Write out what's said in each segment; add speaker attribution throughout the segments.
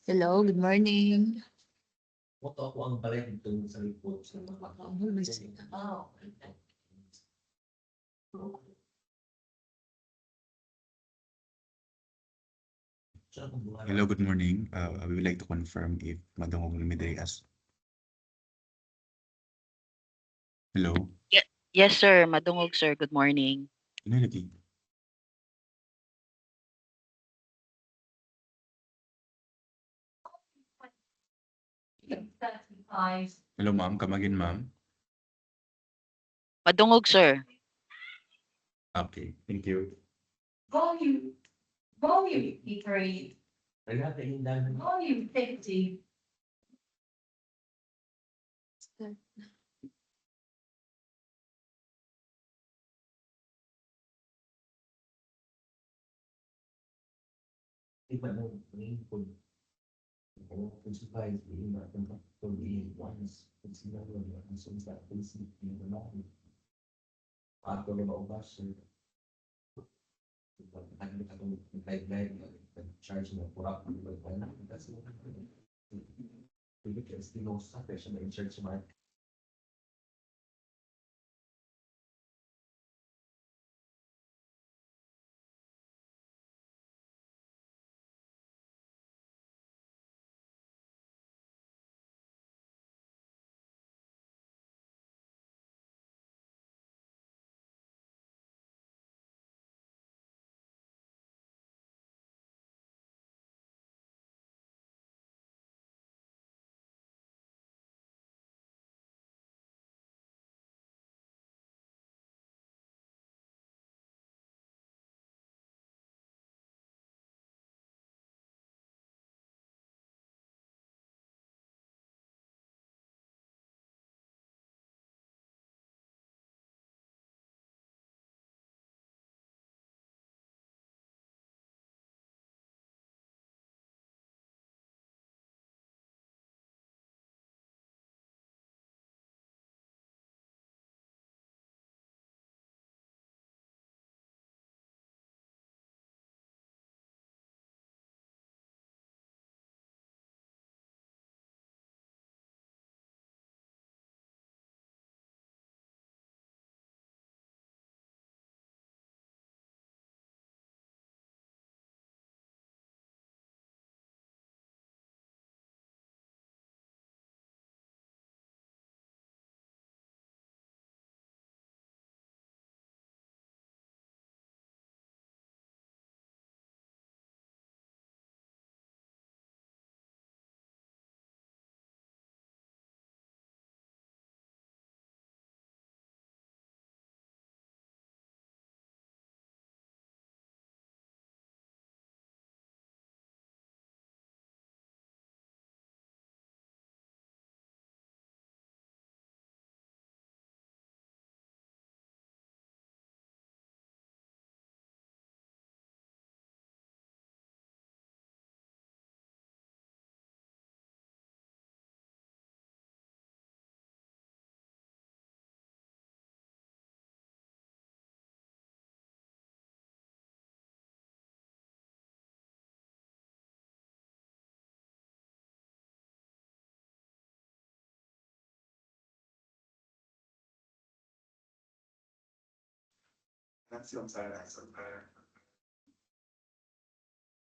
Speaker 1: Hello, good morning.
Speaker 2: Moto ako ang balik dito sa report sa mga
Speaker 3: Hello, good morning. We would like to confirm if Madungog Lumidreas. Hello,
Speaker 4: Yes, sir. Madungog, sir. Good morning.
Speaker 3: ano lagi? Hello, ma'am. Come again, ma'am.
Speaker 4: Madungog, sir.
Speaker 3: Okay, thank you.
Speaker 5: Volume 3, volume 50.
Speaker 2: iba mo main kung kung supplies being natin kung once kung sila ang sa policy yung naman ato na maubas ano ka itong guide charge mo pura pa yung kasi because sa person na in-charge sa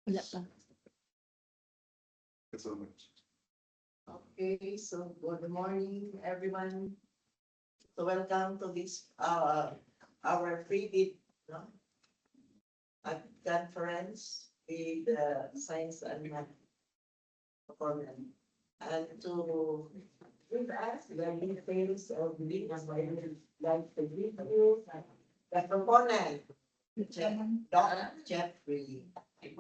Speaker 1: Wala pa.
Speaker 5: Okay, so good morning, everyone. So welcome to this, our free no? At conference with Science and Math Performance. And to give us the details of this, I would like to give you the proponent, Dr. Jeffrey.
Speaker 2: Good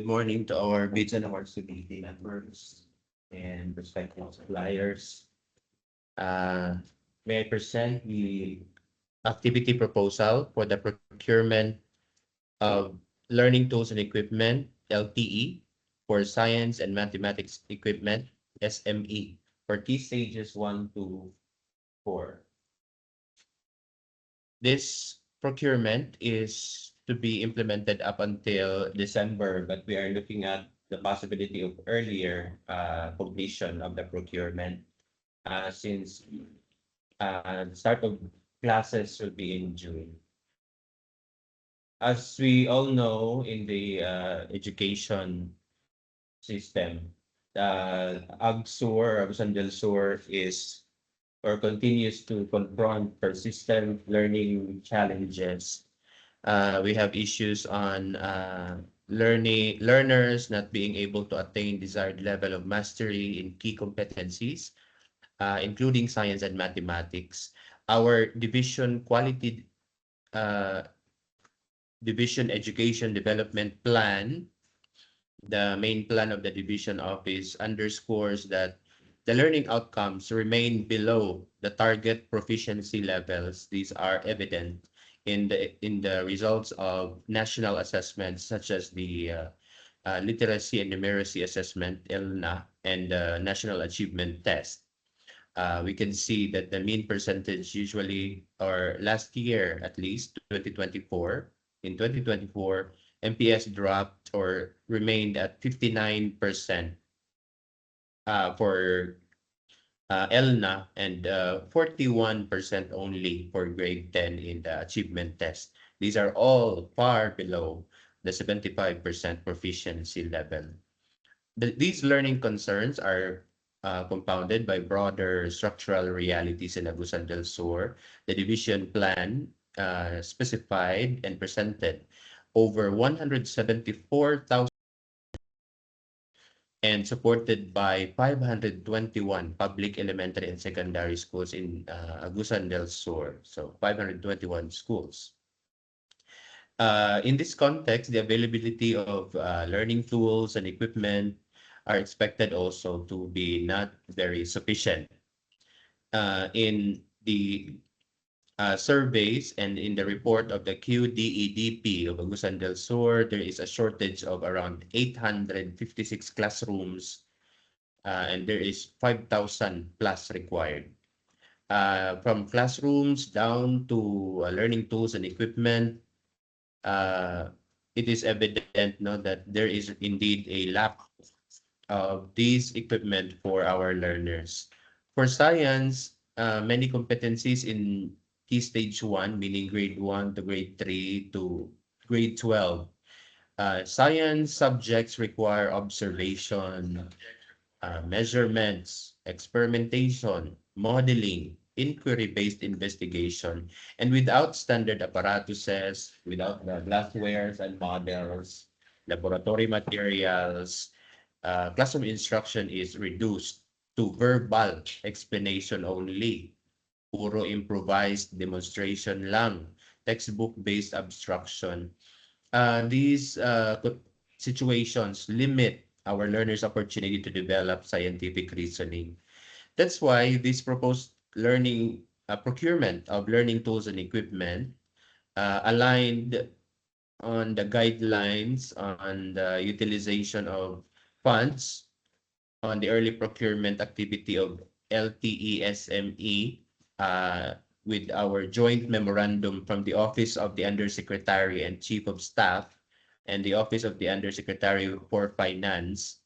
Speaker 2: morning to our bids and awards committee members and respective suppliers. May I present the activity proposal for the procurement of learning tools and equipment, LTE, for science and mathematics equipment, SME, for key stages 1 to 4. This procurement is to be implemented up until December, but we are looking at the possibility of earlier completion of the procurement since the start of classes will be in June. As we all know, in the education system, AgSur, Agusan del Sur is or continues to confront persistent learning challenges. We have issues on learners not being able to attain desired level of mastery in key competencies, including science and mathematics. Our division quality division education development plan, the main plan of the division office underscores that the learning outcomes remain below the target proficiency levels. These are evident in the results of national assessments such as the Literacy and Numeracy Assessment, ELNA, and the National Achievement Test. We can see that the mean percentage usually, or last year at least, 2024, in 2024, MPS dropped or remained at 59% for ELNA and 41% only for grade 10 in the achievement test. These are all far below the 75% proficiency level. These learning concerns are compounded by broader structural realities in Agusan del Sur. The division plan specified and presented over 174,000 and supported by 521 public elementary and secondary schools in Agusan del Sur. So 521 schools. In this context, the availability of learning tools and equipment are expected also to be not very sufficient. In the surveys and in the report of the QDEDP of Agusan del Sur, there is a shortage of around 856 classrooms and there is 5,000 plus required. From classrooms down to learning tools and equipment, it is evident that there is indeed a lack of these equipment for our learners. For science, many competencies in key stage 1, meaning grade 1 to grade 3 to grade 12. Science subjects require observation, measurements, experimentation, modeling, inquiry-based investigation, and without standard apparatuses, without the glasswares and models, laboratory materials, classroom instruction is reduced to verbal explanation only. Puro improvised demonstration lang, textbook-based abstraction. These situations limit our learners' opportunity to develop scientific reasoning. That's why this proposed learning procurement of learning tools and equipment aligned on the guidelines on the utilization of funds on the early procurement activity of LTE SME with our joint memorandum from the Office of the Undersecretary and Chief of Staff and the Office of the Undersecretary for Finance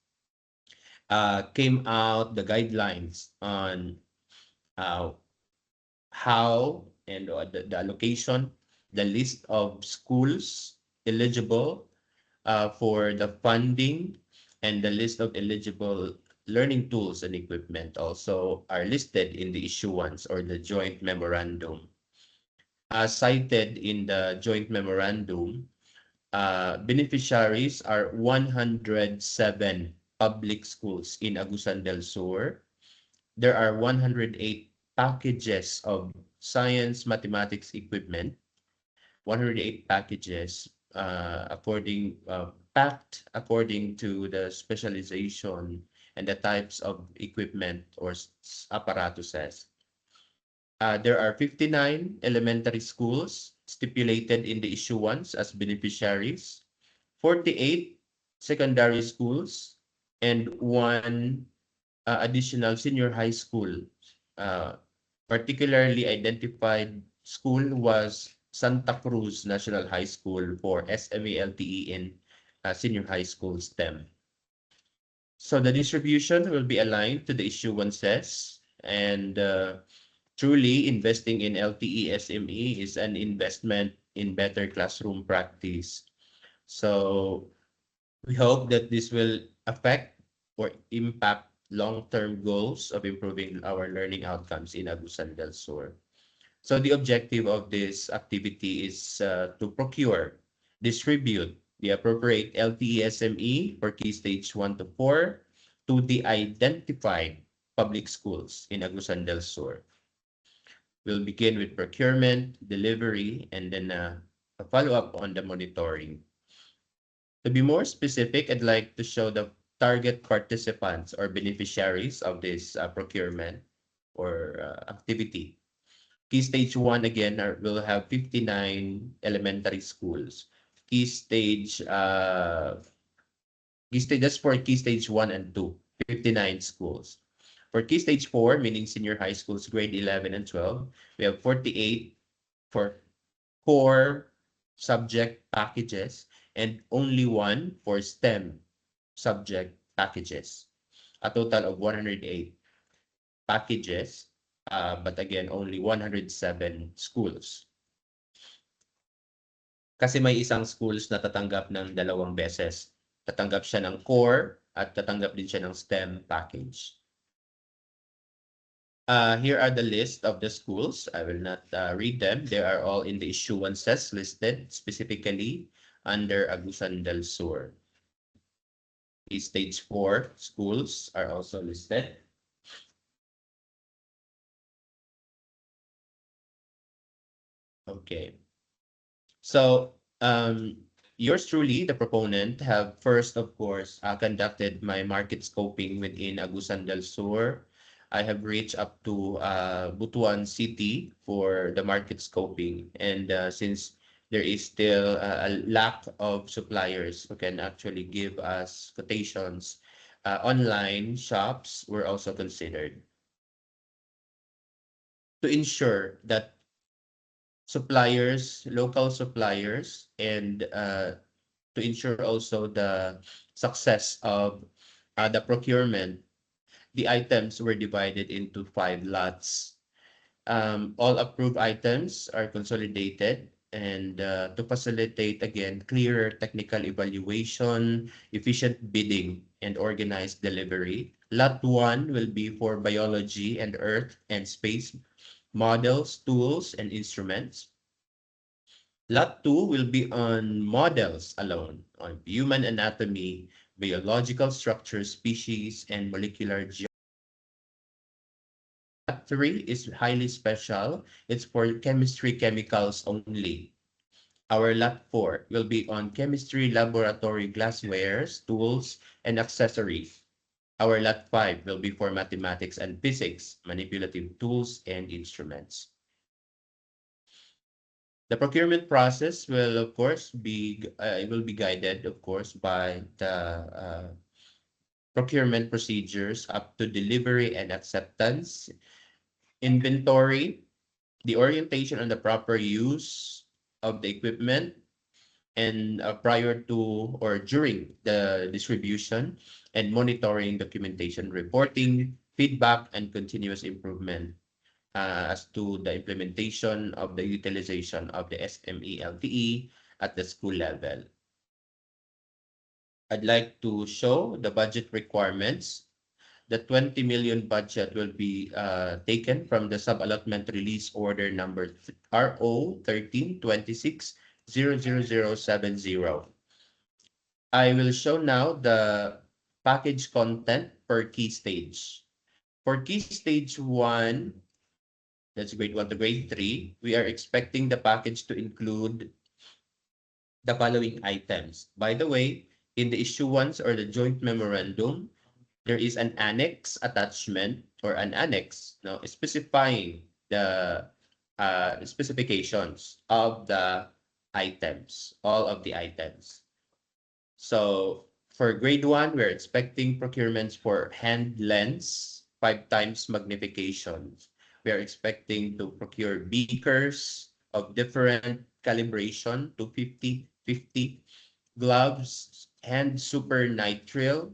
Speaker 2: came out the guidelines on uh, how and the allocation, the list of schools eligible for the funding, and the list of eligible learning tools and equipment also are listed in the issuance or the joint memorandum. As cited in the joint memorandum, beneficiaries are 107 public schools in Agusan del Sur. There are 108 packages of science, mathematics equipment, 108 packages packed according to the specialization and the types of equipment or apparatuses. There are 59 elementary schools stipulated in the issuance as beneficiaries, 48 secondary schools, and one additional senior high school. Particularly identified school was Santa Cruz National High School for SME-LTE in senior high school STEM. So the distribution will be aligned to the issuances, and truly investing in LTE SME is an investment in better classroom practice. So we hope that this will affect or impact long-term goals of improving our learning outcomes in Agusan del Sur. So the objective of this activity is to procure, distribute the appropriate LTE SME for key stage 1 to 4 to the identified public schools in Agusan del Sur. We'll begin with procurement, delivery, and then a follow-up on the monitoring. To be more specific, I'd like to show the target participants or beneficiaries of this procurement or activity. Key stage 1 again will have 59 elementary schools. Key stage that's for key stage 1 and 2, 59 schools. For key stage 4, meaning senior high schools, grade 11 and 12, we have 48 for core subject packages and only one for STEM subject packages. A total of 108 packages, but again, only 107 schools. Kasi may isang schools na tatanggap ng dalawang beses. Tatanggap siya ng core at tatanggap din siya ng STEM package. Here are the list of the schools. I will not read them. They are all in the issuances listed specifically under Agusan del Sur. The stage 4 schools are also listed. Okay. So, yours truly, the proponent, have first, of course, conducted my market scoping within Agusan del Sur. I have reached up to Butuan City for the market scoping. And since there is still a lack of suppliers who can actually give us quotations, online shops were also considered. To ensure that suppliers, local suppliers, and to ensure also the success of the procurement, the items were divided into 5 lots. All approved items are consolidated, and to facilitate, again, clearer technical evaluation, efficient bidding, and organized delivery. Lot 1 will be for biology and earth and space models, tools, and instruments. Lot 2 will be on models alone, on human anatomy, biological structure, species, and molecular geology. Lot 3 is highly special. It's for chemistry chemicals only. Our Lot 4 will be on chemistry laboratory glasswares, tools, and accessories. Our Lot 5 will be for mathematics and physics, manipulative tools, and instruments. The procurement process will, of course, be guided, of course, by the procurement procedures up to delivery and acceptance, inventory, the orientation on the proper use of the equipment, and prior to or during the distribution, and monitoring, documentation, reporting, feedback, and continuous improvement as to the implementation of the utilization of the SME LTE at the school level. I'd like to show the budget requirements. The 20 million budget will be taken from the sub-allotment release order number RO 1326-00070. I will show now the package content per key stage. For key stage 1, that's grade 1 to grade 3, we are expecting the package to include the following items. By the way, in the issuance or the joint memorandum, there is an annex attachment or an annex specifying the specifications of the items, all of the items. So for grade 1, we're expecting procurements for hand lens, 5 times magnification. We are expecting to procure beakers of different calibration to 50, gloves, hand super nitrile.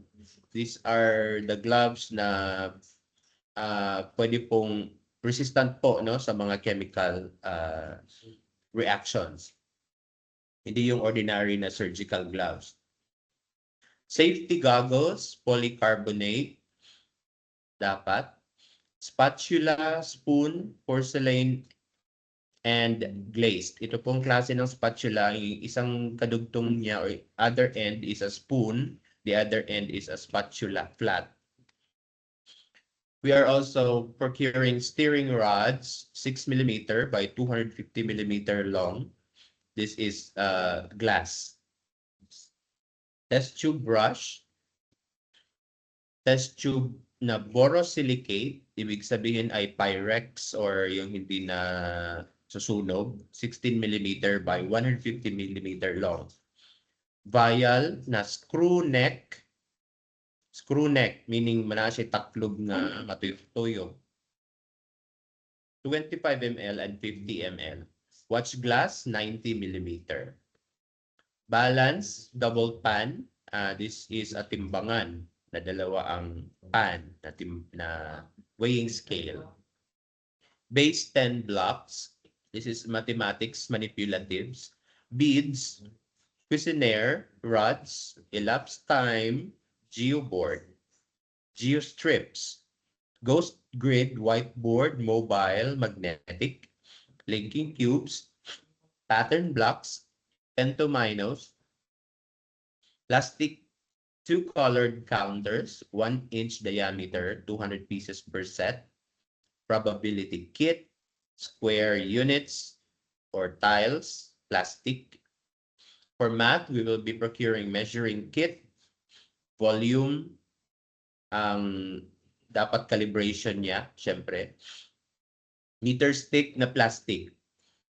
Speaker 2: These are the gloves na pwede pong resistant po sa mga chemical reactions. Hindi yung ordinary na surgical gloves. Safety goggles, polycarbonate, dapat. Spatula, spoon, porcelain, and glazed. Ito pong klase ng spatula, yung isang kadugtong niya or other end is a spoon, the other end is a spatula flat. We are also procuring steering rods, 6 mm by 250 mm long. This is glass. Test tube brush. Test tube na borosilicate, ibig sabihin ay Pyrex or yung hindi na susunog, 16 mm by 150 mm long. Vial na screw neck meaning mana siya taklog nga matuyo. 25 ml and 50 ml. Watch glass, 90 mm. Balance, double pan. This is a timbangan na dalawa ang pan na weighing scale. Base 10 blocks. This is mathematics manipulatives. Beads, Cuisenaire, rods, elapsed time, geoboard, geostrips, ghost grid, whiteboard, mobile, magnetic, linking cubes, pattern blocks, pentominos, plastic 2 colored counters, 1 inch diameter, 200 pieces per set, probability kit, square units or tiles, plastic. For math, we will be procuring measuring kit, volume, dapat calibration niya, syempre. Meter stick na plastic.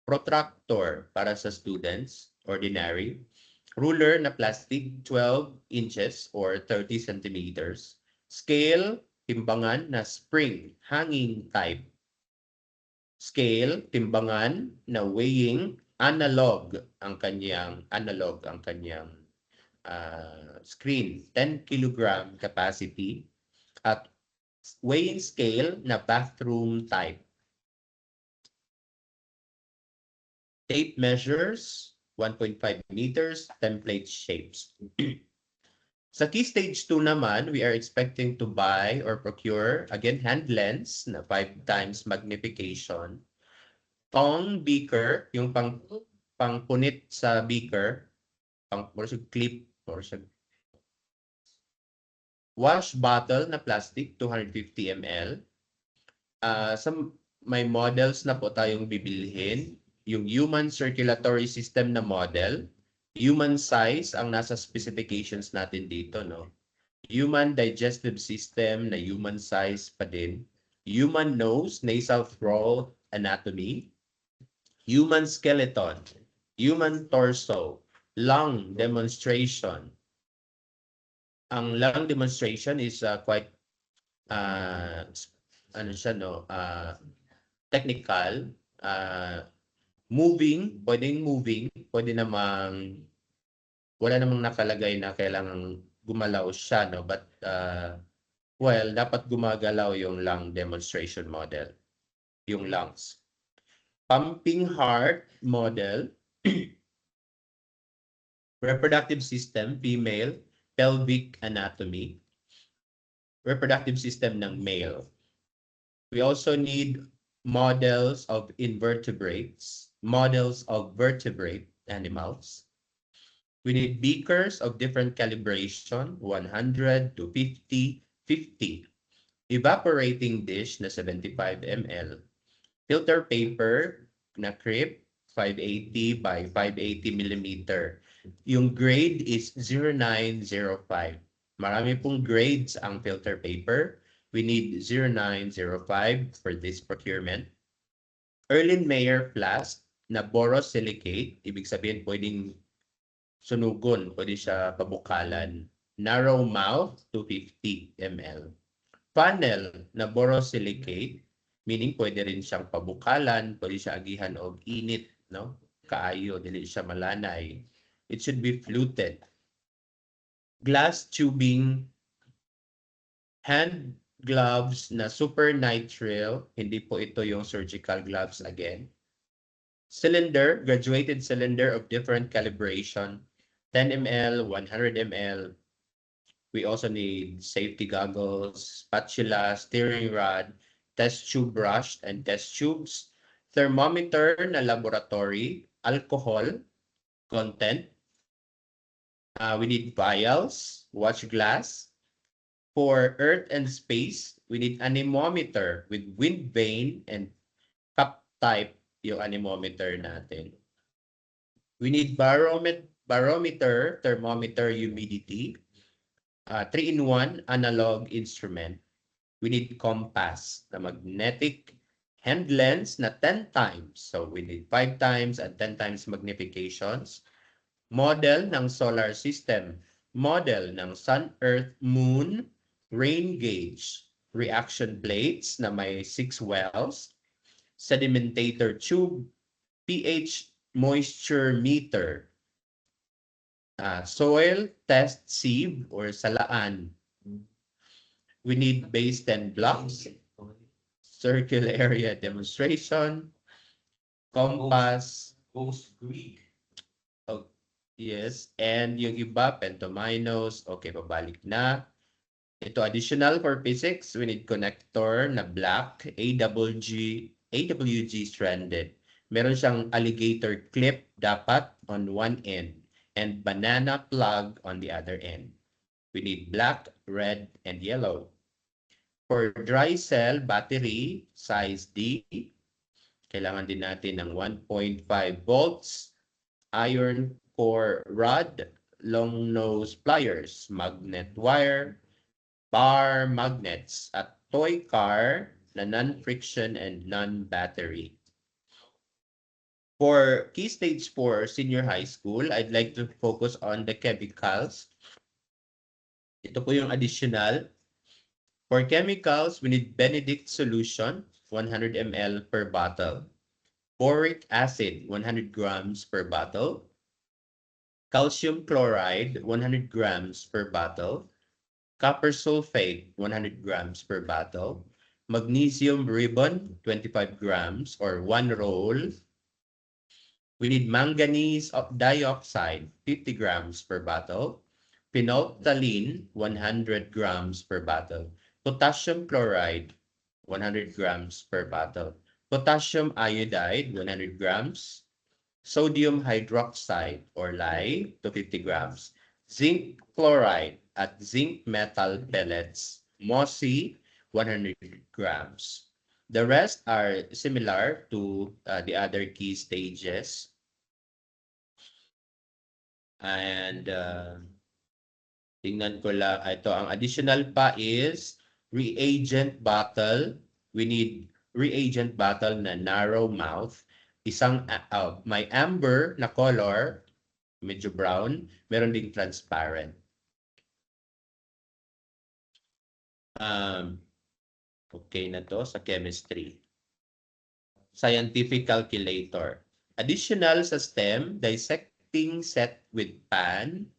Speaker 2: Protractor para sa students, ordinary. Ruler na plastic, 12 inches or 30 centimeters. Scale, timbangan na spring, hanging type. Scale, timbangan na weighing, analog ang kanyang screen, 10 kilogram capacity. At weighing scale na bathroom type. Tape measures, 1.5 meters, template shapes. Sa key stage 2 naman, we are expecting to buy or procure, again, hand lens na 5 times magnification. Tong beaker, yung pangpunit sa beaker, or sa clip, or sa wash bottle na plastic, 250 ml. May models na po tayong bibilhin. Yung human circulatory system na model, human size ang nasa specifications natin dito, no? Human digestive system na human size pa din. Human nose, nasal throat anatomy. Human skeleton, human torso, lung demonstration. Ang lung demonstration is quite technical. Moving, pwede namang wala namang nakalagay na kailangang gumalaw siya, no? But, well, dapat gumagalaw yung lung demonstration model, yung lungs. Pumping heart model, reproductive system, female, pelvic anatomy, reproductive system ng male. We also need models of invertebrates, models of vertebrate animals. We need beakers of different calibration, 100 to 50, 50. Evaporating dish na 75 ml. Filter paper na crib, 580 by 580 millimeter. Yung grade is 0905. Marami pong grades ang filter paper. We need 0905 for this procurement. Erlenmeyer flask na borosilicate, ibig sabihin pwedeng sunugon, pwede siya pabukalan. Narrow mouth, 250 ml. Funnel na borosilicate, meaning pwede rin siyang pabukalan, pwede siya agihan og init, no? Kaayo, dili siya malanay. It should be fluted. Glass tubing, hand gloves na super nitrile, hindi po ito yung surgical gloves again. Cylinder, graduated cylinder of different calibration, 10 ml, 100 ml. We also need safety goggles, spatula, steering rod, test tube brush and test tubes, thermometer na laboratory, alcohol content. We need vials, watch glass. For earth and space, we need anemometer with wind vane and cup type yung anemometer natin. We need barometer, thermometer, humidity, 3-in-1 analog instrument. We need compass, the magnetic hand lens na 10 times. So we need 5 times and 10 times magnifications. Model ng solar system, model ng sun, earth, moon, rain gauge, reaction plates na may 6 wells, sedimentator tube, pH moisture meter, soil test sieve or salaan. We need base 10 blocks, circle area demonstration, compass.
Speaker 6: Ghost Greek.
Speaker 2: Oh, yes, and yung iba, pentominos, okay, pabalik na. Ito additional for physics, we need connector na black, AWG stranded. Meron siyang alligator clip dapat on one end and banana plug on the other end. We need black, red, and yellow. For dry cell battery, size D, kailangan din natin ng 1.5 volts, iron core rod, long nose pliers, magnet wire, bar magnets, at toy car na non-friction and non-battery. For Key Stage 4 Senior High School, I'd like to focus on the chemicals. Ito po yung additional. For chemicals, we need Benedict solution, 100 ml per bottle. Boric acid, 100 grams per bottle. Calcium chloride, 100 grams per bottle. Copper sulfate, 100 grams per bottle. Magnesium ribbon, 25 grams or 1 roll. We need manganese dioxide, 50 grams per bottle. Phenolphthalein, 100 grams per bottle. Potassium chloride, 100 grams per bottle. Potassium iodide, 100 grams. Sodium hydroxide or lye, 50 grams. Zinc chloride at zinc metal pellets, MOSI, 100 grams. The rest are similar to the other key stages. And tingnan ko lang, ito ang additional pa is reagent bottle. We need reagent bottle na narrow mouth. Isang may amber na color, medyo brown, meron ding transparent. Okay na to sa chemistry. Scientific calculator. Additional sa STEM, mapping set with PAN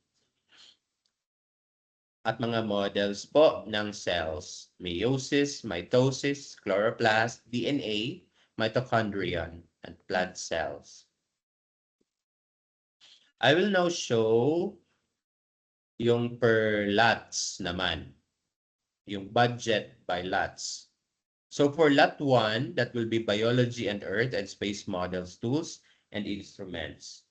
Speaker 2: at mga models po ng cells, meiosis, mitosis, chloroplast, DNA, mitochondrion, and plant cells. I will now show yung per lots naman, yung budget by lots. So for lot 1, that will be biology and earth and space models, tools, and instruments.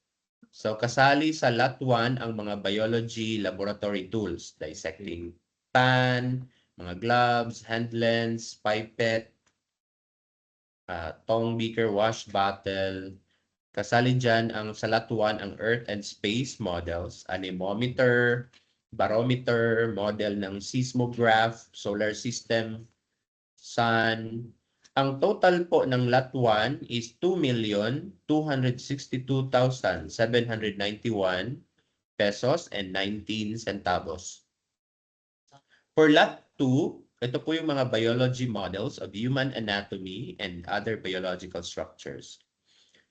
Speaker 2: So kasali sa lot 1 ang mga biology laboratory tools, dissecting pan, mga gloves, hand lens, pipette, tong beaker, wash bottle. Kasali dyan ang sa lot 1 ang earth and space models, anemometer, barometer, model ng seismograph, solar system, sun. Ang total po ng lot 1 is 2,262,791 pesos and 19 centavos. For lot 2, ito po yung mga biology models of human anatomy and other biological structures.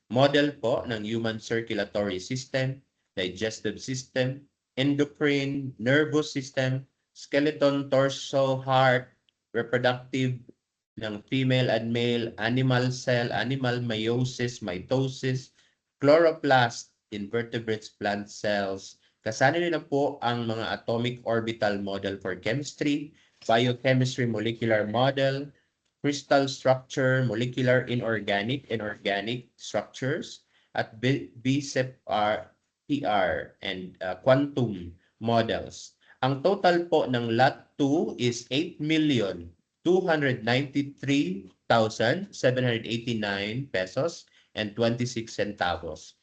Speaker 2: Model po ng human circulatory system, digestive system, endocrine, nervous system, skeleton, torso, heart, reproductive ng female and male, animal cell, animal meiosis, mitosis, chloroplast, invertebrates, plant cells. Kasali na po ang mga atomic orbital model for chemistry, biochemistry molecular model, crystal structure, molecular inorganic and organic structures, at BCEP-R, PR, and quantum models. Ang total po ng lot 2 is 8,293,789 pesos and 26 centavos.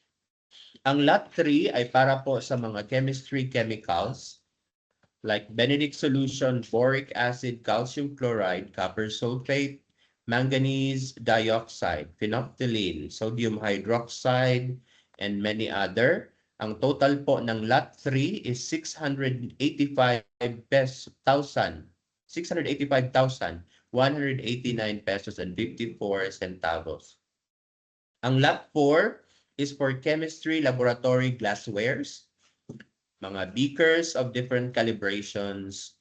Speaker 2: Ang lot 3 ay para po sa mga chemistry chemicals like Benedict solution, boric acid, calcium chloride, copper sulfate, manganese dioxide, phenolphthalein, sodium hydroxide, and many other. Ang total po ng lot 3 is 685,189 pesos and 54 centavos. Ang lot 4 is for chemistry laboratory glasswares, mga beakers of different calibrations,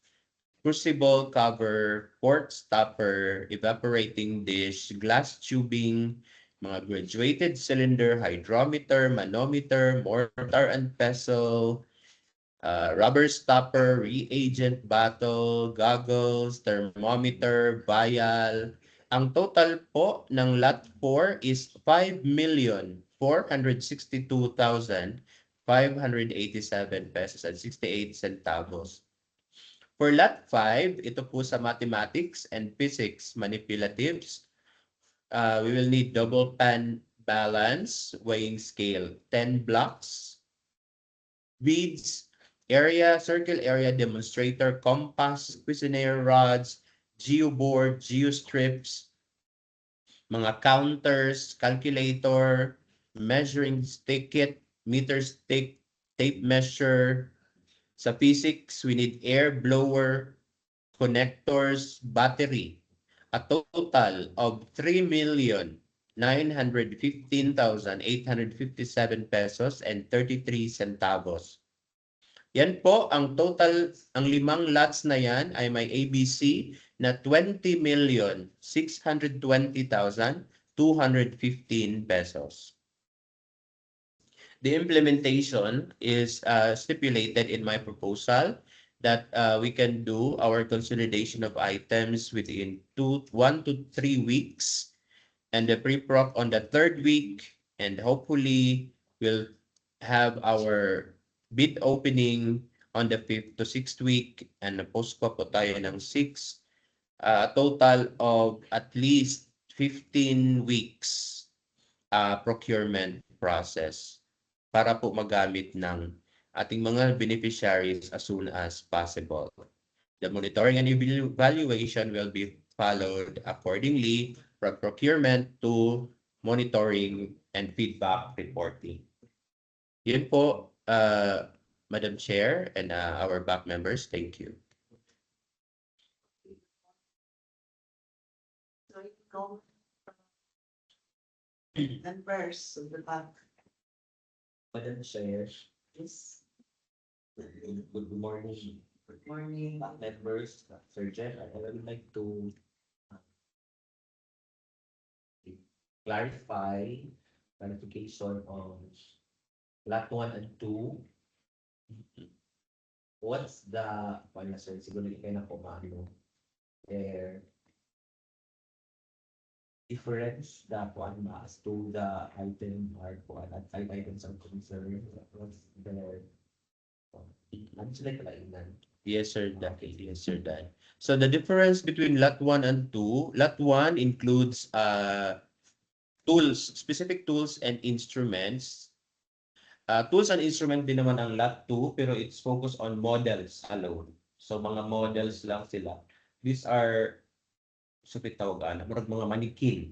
Speaker 2: crucible cover, quart stopper, evaporating dish, glass tubing, mga graduated cylinder, hydrometer, manometer, mortar and pestle, rubber stopper, reagent bottle, goggles, thermometer, vial. Ang total po ng lot 4 is 5,462,587 pesos and 68 centavos. For lot 5, ito po sa mathematics and physics manipulatives, we will need double pan balance, weighing scale, 10 blocks, beads, area, circle area demonstrator, compass, Cuisenaire rods, geoboard, geostrips, mga counters, calculator, measuring stick kit, meter stick, tape measure. Sa physics, we need air blower, connectors, battery. A total of 3,915,857 pesos and 33 centavos. Yan po ang total, ang 5 lots na yan ay may ABC na 20,620,215 pesos. The implementation is stipulated in my proposal that we can do our consolidation of items within 1 to 3 weeks, and the pre-proc on the 3rd week, and hopefully we'll have our bid opening on the 5th to 6th week, and post-co po tayo ng 6, total of at least 15 weeks procurement process para po magamit ng ating mga beneficiaries as soon as possible. The monitoring and evaluation will be followed accordingly from procurement to monitoring and feedback reporting. Yun po, Madam Chair and our back members, thank you.
Speaker 5: So you go members of the back.
Speaker 6: Madam Chair,
Speaker 5: Yes.
Speaker 6: good morning,
Speaker 5: Good morning.
Speaker 6: members, Sir Jeff. I would like to clarify clarification on lot 1 and 2. What's the, wala sir, siguro hindi kayo na pumano, their difference that one as to the item or one at 5 items of concern? What's their, ano sila kalainan?
Speaker 2: Yes, sir, Dan. Yes, sir, Dan. So the difference between lot 1 and 2, lot 1 includes tools, specific tools and instruments. Tools and instrument din naman ang lot 2, pero it's focused on models alone. So mga models lang sila. These are, supit tawag mga manikin.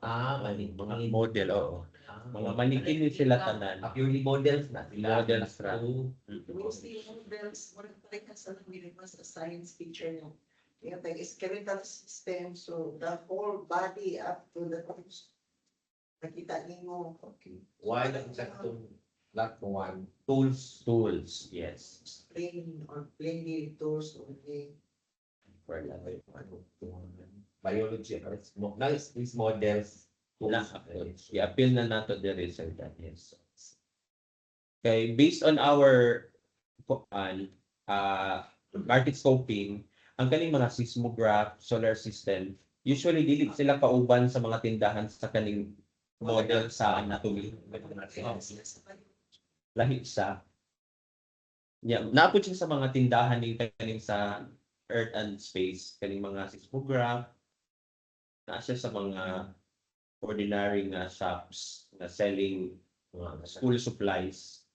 Speaker 2: Mga model, oo. Mga manikin din sila tanan.
Speaker 6: Purely models na sila.
Speaker 2: Models ra.
Speaker 5: Mostly models, more like as a mas a science teacher no. Yeah, like skeletal system, so the whole body up to the toes. Nakita niyo. Okay.
Speaker 6: Why the exactong lot 1?
Speaker 2: Tools, yes.
Speaker 5: Plain or plainly tools only.
Speaker 6: For like, biology, nice, these models.
Speaker 2: I-appeal na nato the result. Yes. Okay, based on our market scoping, ang kaning mga seismograph, solar system, usually dili sila kauban sa mga tindahan sa kaning model sa anatomy. Lahi sa. Yeah, naapod siya sa mga tindahan ni kaning sa Earth and Space, kaning mga seismograph. Na siya sa mga ordinary nga shops na selling school supplies.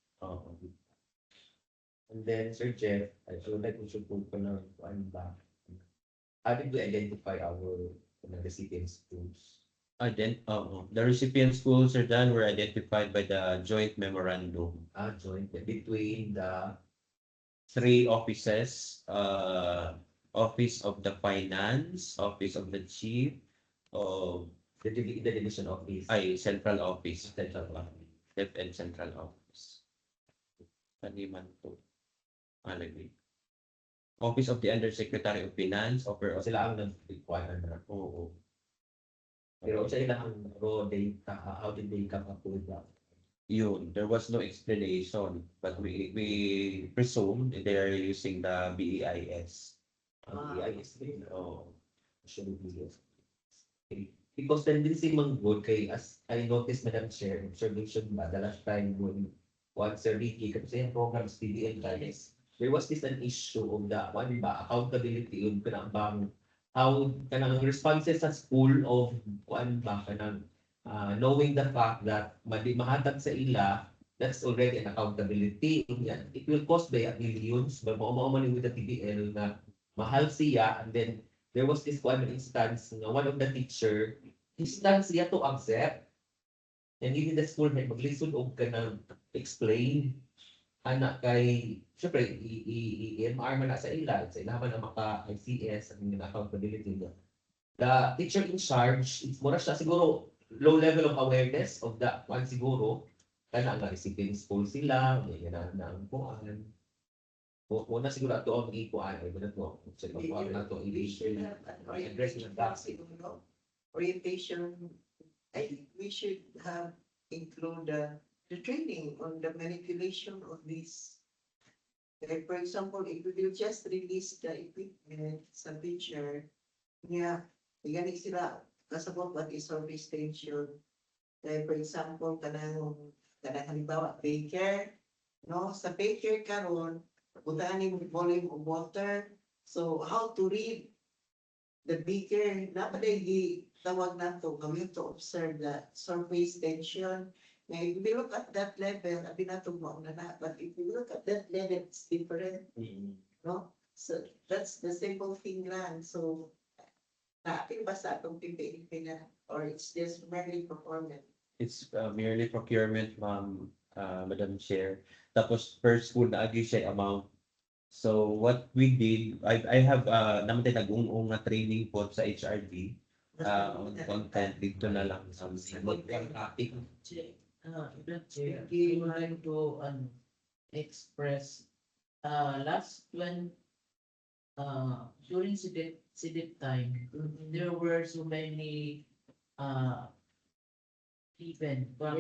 Speaker 6: And then, Sir Jeff, I would like to should po na ano ba? How did we identify our recipient schools?
Speaker 2: The recipient schools are done were identified by the joint memorandum.
Speaker 6: Joint between the
Speaker 2: Three offices, Office of the Finance, Office of the Chief, of
Speaker 6: the division office.
Speaker 2: Central Office, and Central Office. Kaniman to. Alagay. Office of the Undersecretary of Finance,
Speaker 6: Sila ang nag-require na.
Speaker 2: Oo.
Speaker 6: Pero sa ilang raw data, how did they come up with that?
Speaker 2: Yun, there was no explanation, but we presume they are using the BEIS.
Speaker 6: BIS. Should be yes. Okay. Because tendency man good kay as I noticed, Madam Chair, observation ba, the last time when once Sir Ricky, kasi yung programs PDL guys, there was this an issue of the one ba, accountability yun, kanang how kanang responses sa school of kuan ba, kanang knowing the fact that mahatag sa ila, that's already an accountability. Yan. It will cost by millions, but maumaman with the PDL na mahal siya, and then there was this one instance na one of the teacher, instance siya to accept, and even the school head, maglisod og ka na explain, anak kay, syempre, i-EMR man na sa ila, sa ila man na maka-ICS, ang accountability niya. The teacher in charge, it's mura siya siguro, low level of awareness of that one siguro, kana nga recipient school sila, may ganaan na ang kuan. Una siguro ato ang ikuan, ay ganun mo, sa kuan na to, address na topic.
Speaker 5: Orientation, I think we should have include the training on the manipulation of this. Like for example, if we will just release the equipment sa teacher, yeah, ganun sila, kasabot what is service station. Like for example, kanang halimbawa, baker, no? Sa baker karon, butahan yung volume of water. So how to read the beaker, napaday tawag na to, kami to observe the surface tension. Now, if we look at that level, abi na to mo na na, but if we look at that level, it's different, no? So that's the simple thing lang. So natin ba sa atong PPA na, or it's just merely performance?
Speaker 2: It's merely procurement, Madam Chair. Tapos per school na agi siya amount. So what we did, I have naman tayo nag-ung na training po sa HRD on content dito na lang sa
Speaker 6: Topic.
Speaker 5: Madam Chair, I would like to express last when during SIDIP time, there were so many event from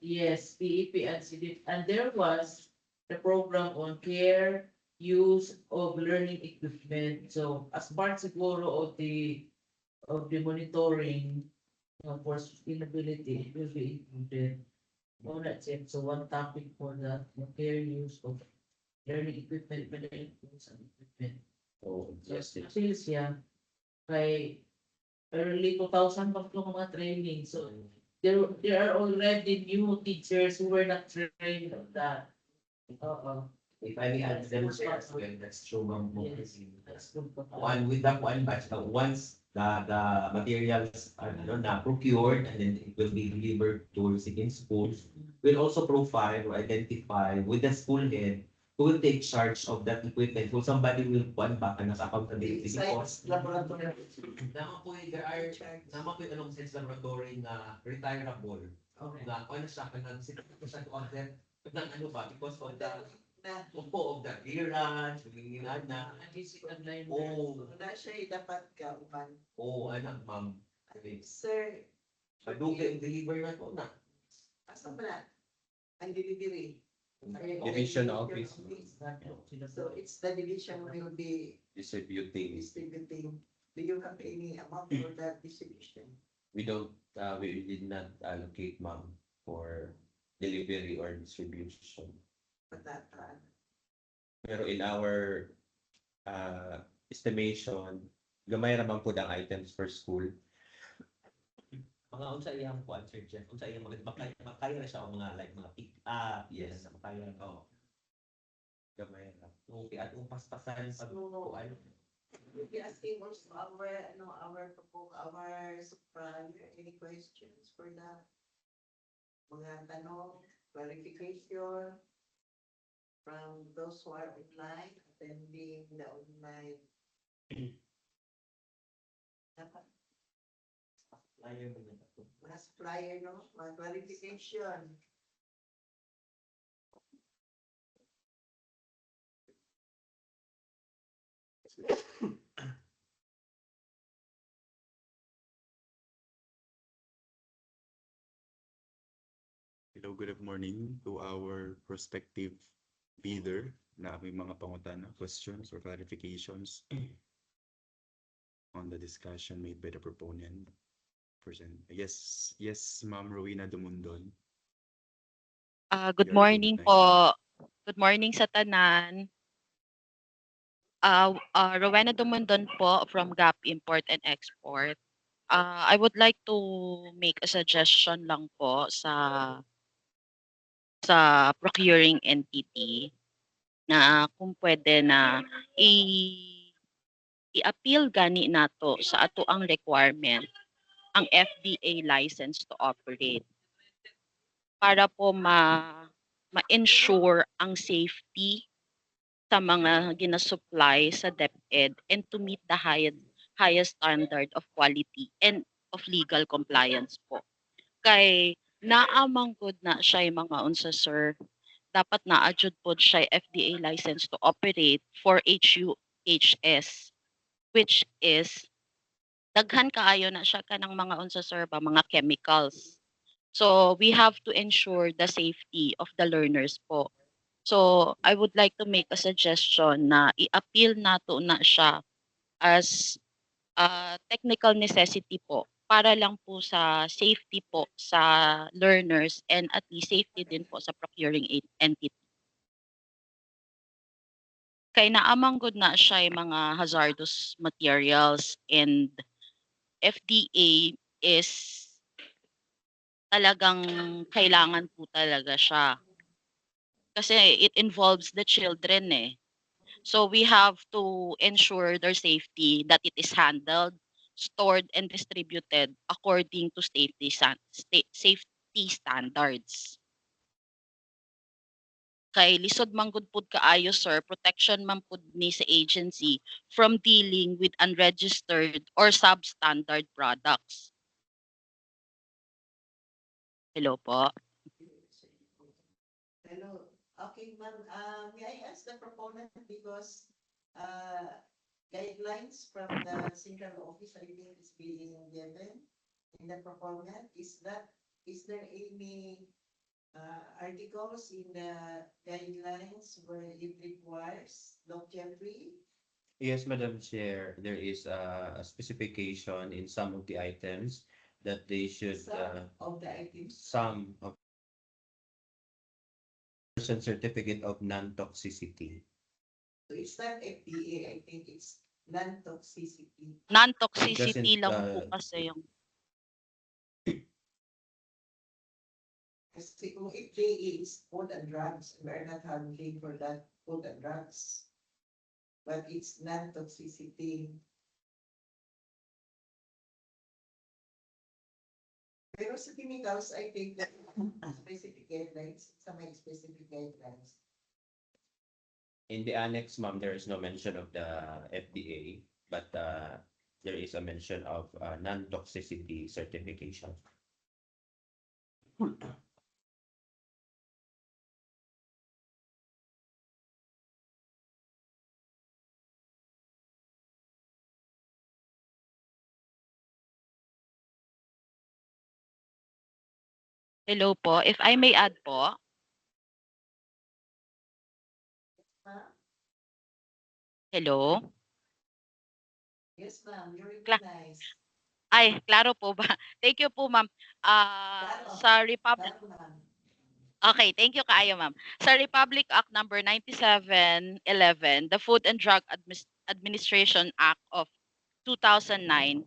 Speaker 5: yes, PEP and SIDIP, and there was the program on care, use of learning equipment. So as part siguro of the monitoring for sustainability, it will be included. Oh, that's it. So one topic for the care use of learning equipment, medical tools and equipment.
Speaker 2: Oh, yes,
Speaker 5: So,
Speaker 2: yes.
Speaker 5: sales siya kay early 2000 pa yung mga training. So there are already new teachers who were not trained on that. Oo.
Speaker 6: If I may add them share as well, that's true, ma'am.
Speaker 5: Yes. That's good po.
Speaker 6: One with that one batch, once the materials are na procured and then it will be delivered to in schools, we'll also profile or identify with the school head who will take charge of that equipment. So somebody will one back and as accountability because
Speaker 5: Laboratory.
Speaker 6: naman po there are naman po yung anong sense laboratory na retirable
Speaker 5: Okay.
Speaker 6: na kung ano siya kanang siya to order ng ano ba because of the
Speaker 5: Na,
Speaker 6: of the clearance, humingilan na.
Speaker 5: nag-isip online.
Speaker 6: Oo.
Speaker 5: Wala siya dapat ka uman.
Speaker 6: Oo, anak, ma'am.
Speaker 5: Sir,
Speaker 6: Paduga yung deliver na to na.
Speaker 5: asa ba na? Ang delivery.
Speaker 2: Division office.
Speaker 5: So it's the division will be
Speaker 2: Distributing.
Speaker 5: distributing. Do you have any amount for that distribution?
Speaker 2: We don't, we did not allocate, ma'am, for delivery or distribution.
Speaker 5: For that,
Speaker 2: Pero in our estimation, gamay naman po ang items per school.
Speaker 6: Mga unsa iyang po answer Jeff. Unsa iyang makaya na siya o mga like mga pick up. Yes, makaya. Oo.
Speaker 2: Gamay na.
Speaker 6: Okay, at paspasan pag
Speaker 5: So,
Speaker 6: kuan.
Speaker 5: we'll be asking also our supplier, any questions for that? Mga tanong, clarification from those who are online, attending the online. Dapat
Speaker 6: Flyer mo na to.
Speaker 5: mga supplier, no? Mga clarification.
Speaker 3: Hello, good morning to our prospective bidder na may mga pangutana, questions or clarifications on the discussion made by the proponent. Yes, Ma'am Rowena Dumundon.
Speaker 4: Good
Speaker 3: You're
Speaker 4: morning
Speaker 3: recognized.
Speaker 4: po. Good morning sa tanan. Rowena Dumondon po from Gap Import and Export. I would like to make a suggestion lang po sa procuring entity na kung pwede na i-appeal gani nato sa ato ang requirement ang FDA license to operate para po ma-ensure ang safety sa mga ginasupply sa DepEd and to meet the highest standard of quality and of legal compliance po. Kay naamang good na siya yung mga unsa sir, dapat na-adjud po siya FDA license to operate for HUHS, which is daghan kaayo na siya kanang mga unsa sir ba mga chemicals. So we have to ensure the safety of the learners po. So I would like to make a suggestion na i-appeal nato na siya as technical necessity po para lang po sa safety po sa learners and at least safety din po sa procuring entity. Kay naamang good na siya yung mga hazardous materials and FDA is talagang kailangan po talaga siya. Kasi it involves the children eh. So we have to ensure their safety, that it is handled, stored, and distributed according to safety standards. Kay lisod man gud pud kaayo sir, protection man pud ni sa agency from dealing with unregistered or substandard products. Hello po.
Speaker 5: Hello. Okay, ma'am. May I ask the proponent because guidelines from the central office, I think, is being given in the proponent. Is there any articles in the guidelines where it requires longevity?
Speaker 2: Yes, Madam Chair, there is a specification in some of the items that they should,
Speaker 5: Some of the items.
Speaker 2: some of person certificate of non-toxicity.
Speaker 5: So it's not FDA, I think it's non-toxicity.
Speaker 4: Non-toxicity
Speaker 2: Doesn't,
Speaker 4: lang po kasi yung
Speaker 5: Kasi kung FDA is food and drugs, we are not handling for that food and drugs. But it's non-toxicity. Pero sa chemicals, I think that specific guidelines, sa may specific guidelines.
Speaker 2: In the annex, ma'am, there is no mention of the FDA, but there is a mention of non-toxicity certification.
Speaker 4: hello po. If I may add po,
Speaker 5: Ma'am?
Speaker 4: hello.
Speaker 5: Yes, ma'am, you're
Speaker 4: Cla-
Speaker 5: recognized.
Speaker 4: Ay, klaro po ba? Thank you po, ma'am.
Speaker 5: Klaro.
Speaker 4: Sa Republic
Speaker 5: Claro, ma'am.
Speaker 4: Okay, thank you kaayo, ma'am. Sa Republic Act number 9711, the Food and Drug Administration Act of 2009,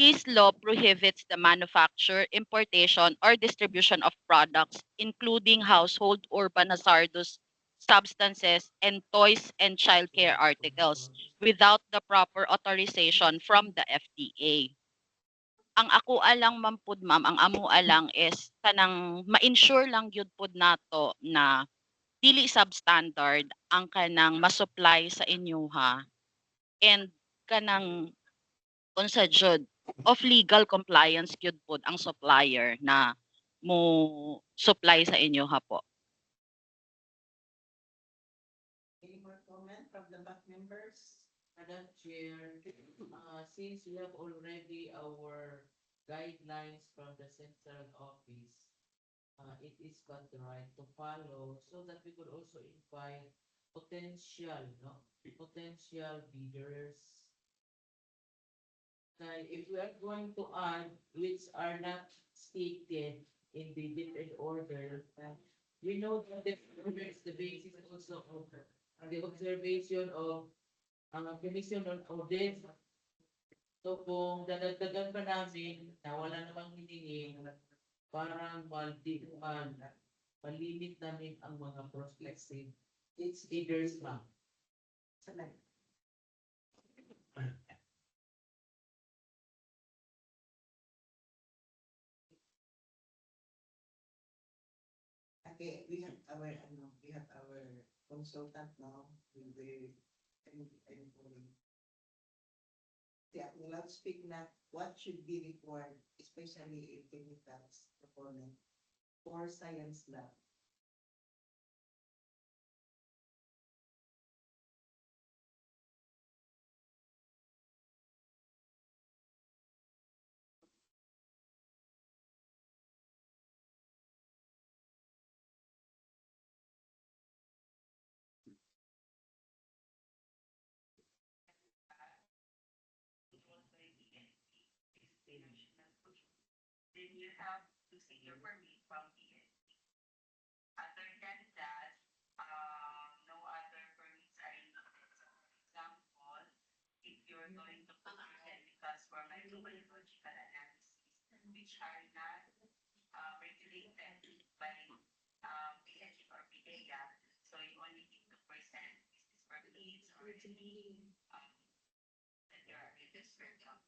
Speaker 4: this law prohibits the manufacture, importation, or distribution of products, including household urban hazardous substances and toys and childcare articles, without the proper authorization from the FDA. Ang ako alang man pud ma'am, ang amo alang is kanang ma-ensure lang gyud pud nato na dili substandard ang kanang ma-supply sa inyuha and kanang unsa jud of legal compliance gyud pud ang supplier na mo supply sa inyoha po.
Speaker 5: Any more comment from the back members?
Speaker 7: Madam Chair, since we have already our guidelines from the central office, it is got the right to follow so that we could also invite potential bidders. If we are going to add which are not stated in the bid order, we know that the order is the basis also of the observation of Commission on Audit. So kung dadagdagan pa namin na wala namang hiningi, parang malimit namin ang mga prospective bidders ma'am.
Speaker 5: Sanay. Okay, we have our consultant now. We will, yeah, we'll speak na what should be required, especially in chemicals proponent for science lab.
Speaker 8: Then you have to see your permit from PNP. Other than that, no other permits are needed. So, for example, if you're going to put your chemicals for microbiological analysis, which are not regulated by PHE or PDEA, so you only need to present business permits or any that you are registered on.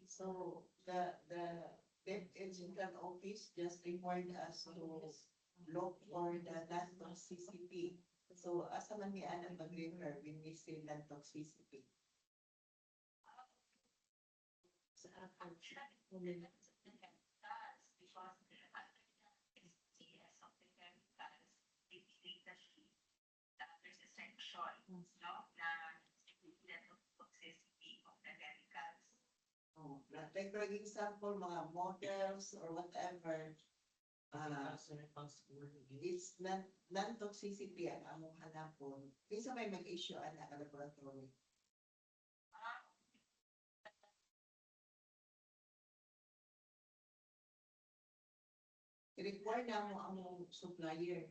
Speaker 5: So the DepEd Central Office just required us to look for the non-toxicity. So asa man ni ang mag-refer when we say non-toxicity? like for example, mga models or whatever, it's non-toxicity ang among hanapon. Kaysa may mag-issue ana ka laboratory. I-require na mo among supplier.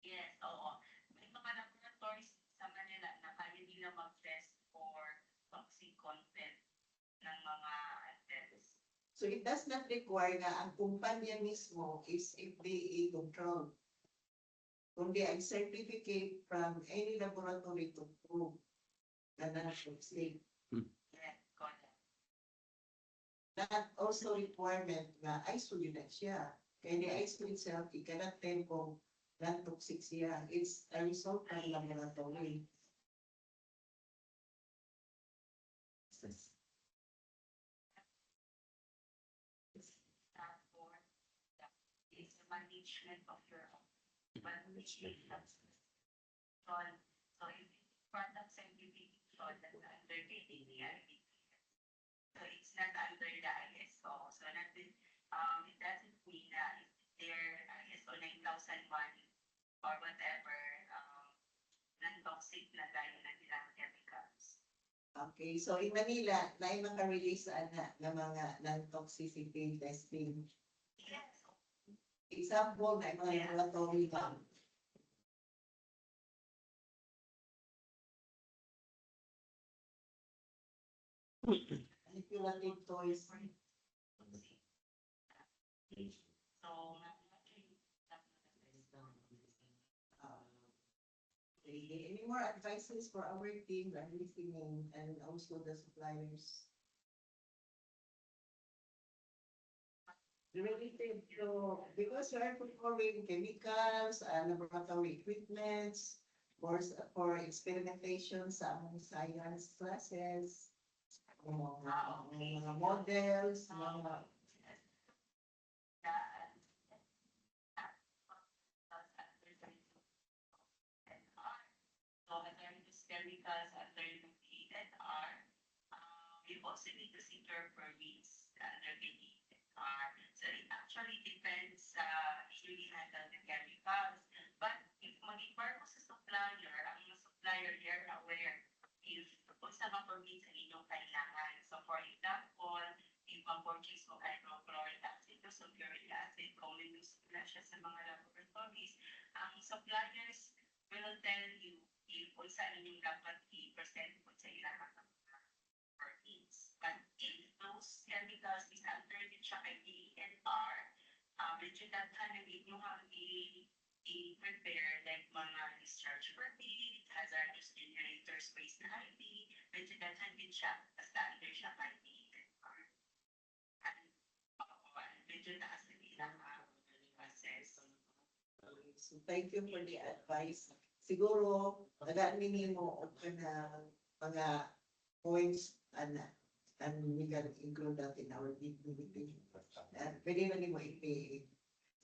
Speaker 8: Yes, oo. May mga laboratories sa Manila na kaya nila mag-test for toxic content ng mga items.
Speaker 5: So it does not require na ang kumpanya mismo is FDA controlled. Kundi ang certificate from any laboratory to prove na non-toxic.
Speaker 8: Yes, correct.
Speaker 5: That also requirement na ISO yun na siya. Kaya the ISO itself, it cannot tell kung non-toxic siya. It's a result ng laboratory.
Speaker 8: For is the management of your management of so if products and beautification that under the ADI, so it's not under the ISO. So that it doesn't mean that their ISO 9001 or whatever non-toxic na gaya na nilang chemicals.
Speaker 5: Okay, so in Manila, na yung maka-release na mga non-toxicity testing.
Speaker 8: Yes.
Speaker 5: Example na yung mga laboratory na. Manipulative toys.
Speaker 8: So,
Speaker 5: Any more advices for our team that are listening and also the suppliers? Related to, because we are performing chemicals and laboratory equipments for experimentation sa among science classes, mga models, mga
Speaker 8: so again, these chemicals under the ENR, you also need to seek your permits under the ENR. So it actually depends if you handle the chemicals. But if mag-inquire mo sa supplier, ang mga supplier, they're aware if kung sa mga permits ang inyong kailangan. So for example, if mag-purchase mo hydrochloric acid o sulfuric acid, kung may gusto na siya sa mga laboratories, ang suppliers will tell you if kung saan inyong dapat i-present kung sa ilang permits. But if those chemicals is under the ENR, medyo daghan ang inyong i-prepare like mga discharge permit, hazardous generators waste na ID, medyo daghan din siya basta under siya kay ENR. And medyo taas na ilang process.
Speaker 5: So thank you for the advice. Siguro, nag-aaminin mo o na mga points and we can include that in our meeting. Pwede na mo i-pay.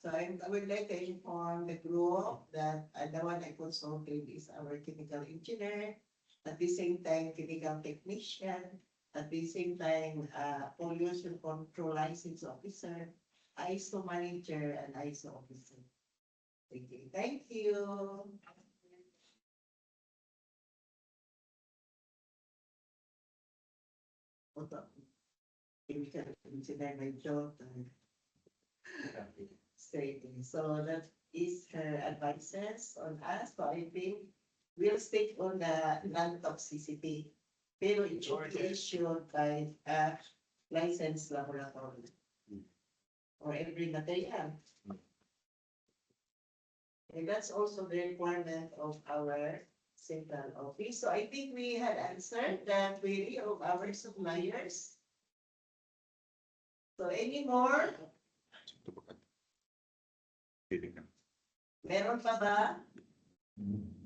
Speaker 5: So I would like to inform the group that the one I consulted is our chemical engineer, at the same time chemical technician, at the same time pollution control license officer, ISO manager, and ISO officer. Okay, thank you. Chemical engineer, my daughter. Stating. So that is her advices on us. So I think we'll stick on the non-toxicity. Pero it should be issued by a licensed laboratory. Or every material. And that's also the requirement of our central office. So I think we had answered the query of our suppliers. So any more? Meron pa ba?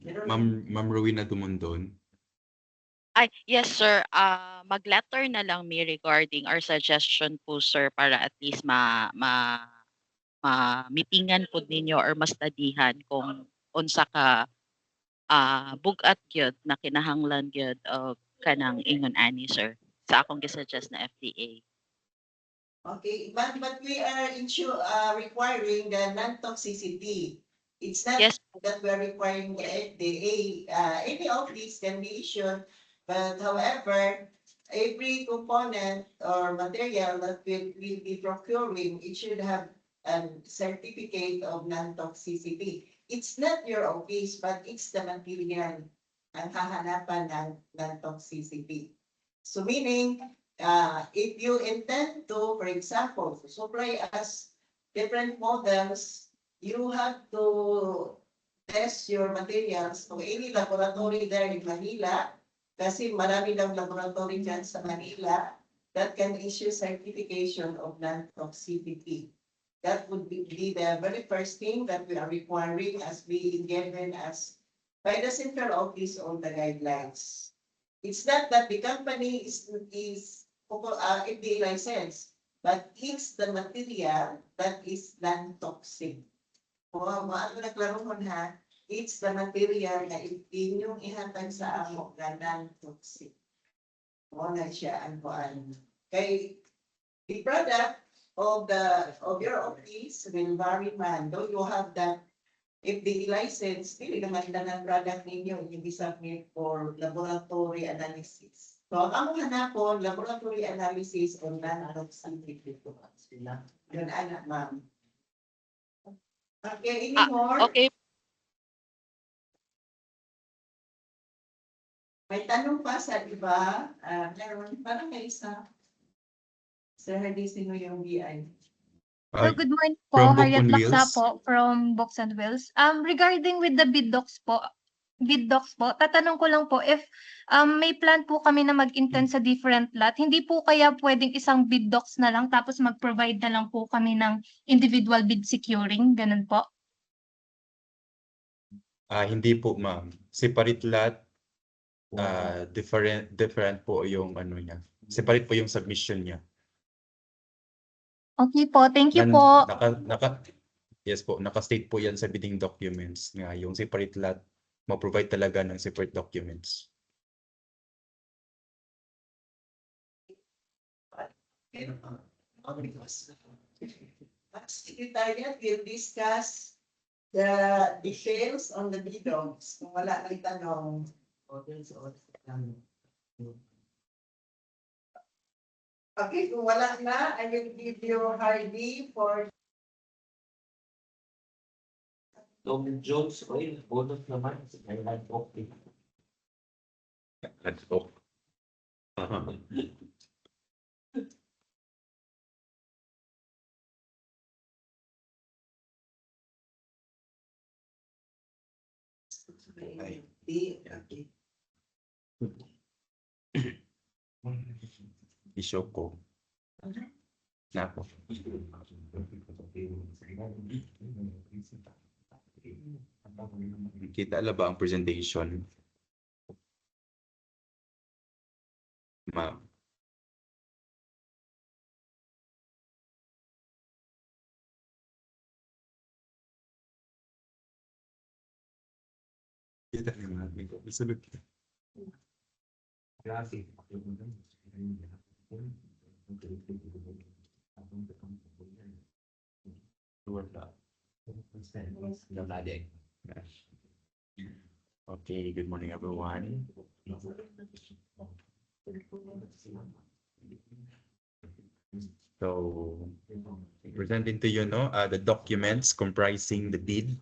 Speaker 5: Meron
Speaker 3: Ma'am Rowena Dumondon.
Speaker 4: Ay, yes sir. Mag-letter na lang me regarding our suggestion po sir para at least ma-meetingan po ninyo or mas studyhan kung unsa ka bugat gyud na kinahanglan gyud og kanang ingon ani sir sa akong gisuggest na FDA.
Speaker 5: Okay, but we are requiring the non-toxicity. It's not
Speaker 4: Yes,
Speaker 5: that we're requiring the FDA. Any of these can be issued, but however, every component or material that will be procuring, it should have a certificate of non-toxicity. It's not your office, but it's the material ang hahanapan ng non-toxicity. So meaning, if you intend to, for example, supply us different models, you have to test your materials to any laboratory there in Manila, kasi marami lang laboratory dyan sa Manila that can issue certification of non-toxicity. That would be the very first thing that we are requiring as being given as by the central office on the guidelines. It's not that the company is FDA licensed, but it's the material that is non-toxic. Kung ano naglaruhon ha, it's the material na inyong ihatag sa amo na non-toxic. O na siya ang kuan. Kay the product of your office will vary man. Though you have that FDA license, dili naman na ng product ninyo yung submit for laboratory analysis. So, ang among hanapon, laboratory analysis on non-toxicity. Yun, anak, ma'am. Okay, any more?
Speaker 4: okay.
Speaker 5: May tanong pa sa iba? Meron, parang may isa. Sir Hardy, sino yung BI?
Speaker 1: So good morning
Speaker 3: From
Speaker 1: po,
Speaker 3: Book
Speaker 1: Harriet
Speaker 3: on
Speaker 1: Laksa
Speaker 3: Wheels.
Speaker 1: po from Books and Wheels. Regarding with the bid docs po, tatanong ko lang po if may plan po kami na mag-intend sa different lot, hindi po kaya pwedeng isang bid docs na lang tapos mag-provide na lang po kami ng individual bid securing, ganun po?
Speaker 3: Hindi po, ma'am. Separate lot, different po yung ano niya. Separate po yung submission niya.
Speaker 1: Okay po, thank you
Speaker 3: Nan-
Speaker 1: po.
Speaker 3: Yes po, naka-state po yan sa bidding documents nga yung separate lot, ma-provide talaga ng separate documents.
Speaker 5: Secretariat will discuss the details on the bidogs. Kung wala nang tanong. Okay, kung wala na, I will give you Hardy for
Speaker 6: Tom Jones, oil, bonus naman. Kailan okay.
Speaker 3: Let's go. Ay.
Speaker 5: Okay.
Speaker 3: I-show ko. Nako. Kita ala ba ang presentation? Ma'am. Kita naman. Isulog. Okay, good morning everyone. So, presenting to you the documents comprising the bid,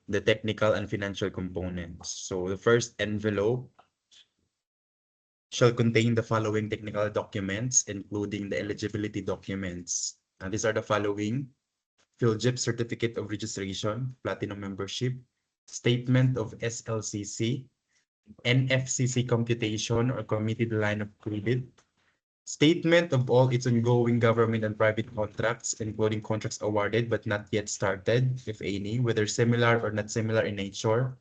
Speaker 3: the technical and financial components. So the first envelope shall contain the following technical documents, including the eligibility documents. And these are the following: PhilGIP Certificate of Registration, Platinum Membership, Statement of SLCC, NFCC Computation or Committed Line of Credit, Statement of all its ongoing government and private contracts, including contracts awarded but not yet started, if any, whether similar or not similar in nature,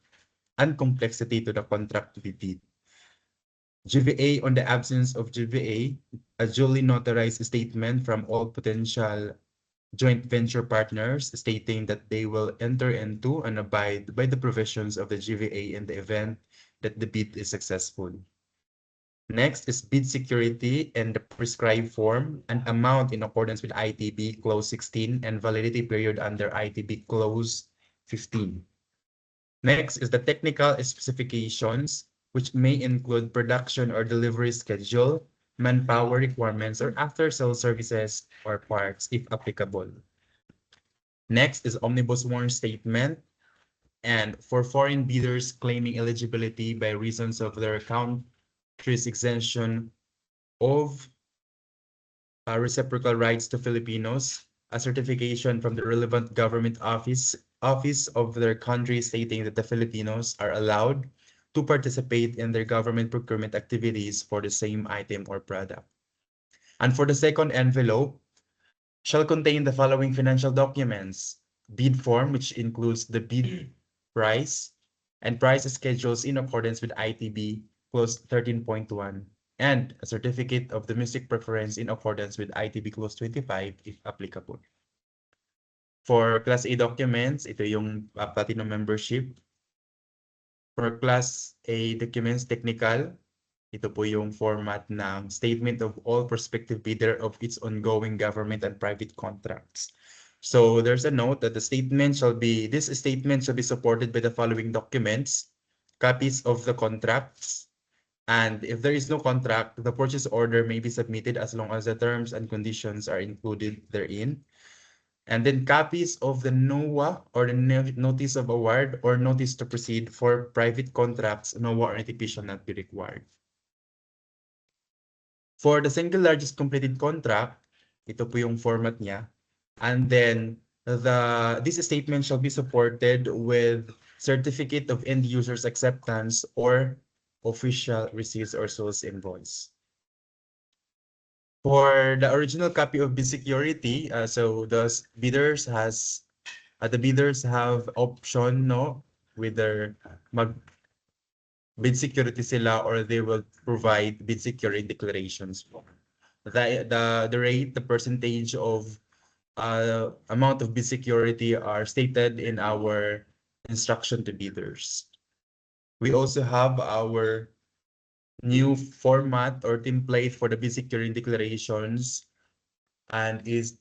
Speaker 3: and complexity to the contract to be bid. GVA on the absence of GVA, a duly notarized statement from all potential joint venture partners stating that they will enter into and abide by the provisions of the GVA in the event that the bid is successful. Next is bid security and the prescribed form and amount in accordance with ITB Clause 16 and validity period under ITB Clause 15. Next is the technical specifications, which may include production or delivery schedule, manpower requirements, or after-sale services or parts, if applicable. Next is omnibus warrant statement, and for foreign bidders claiming eligibility by reasons of their country's exemption of reciprocal rights to Filipinos, a certification from the relevant government office of their country stating that the Filipinos are allowed to participate in their government procurement activities for the same item or product. And for the second envelope, shall contain the following financial documents: bid form, which includes the bid price and price schedules in accordance with ITB Clause 13.1, and a certificate of domestic preference in accordance with ITB Clause 25 if applicable. For Class A documents, ito yung Platinum membership. For Class A documents technical, ito po yung format ng statement of all prospective bidder of its ongoing government and private contracts. So there's a note that this statement shall be supported by the following documents: copies of the contracts, and if there is no contract, the purchase order may be submitted as long as the terms and conditions are included therein. And then copies of the NOA or the notice of award or notice to proceed. For private contracts, NOA or NTP shall not be required. For the single largest completed contract, ito po yung format niya. And then this statement shall be supported with certificate of end user's acceptance or official receipts or sales invoice. For the original copy of bid security, so the bidders have option, no, whether bid security sila or they will provide bid security declarations. The rate, the percentage of amount of bid security are stated in our instruction to bidders. We also have our new format or template for the bid security declarations and is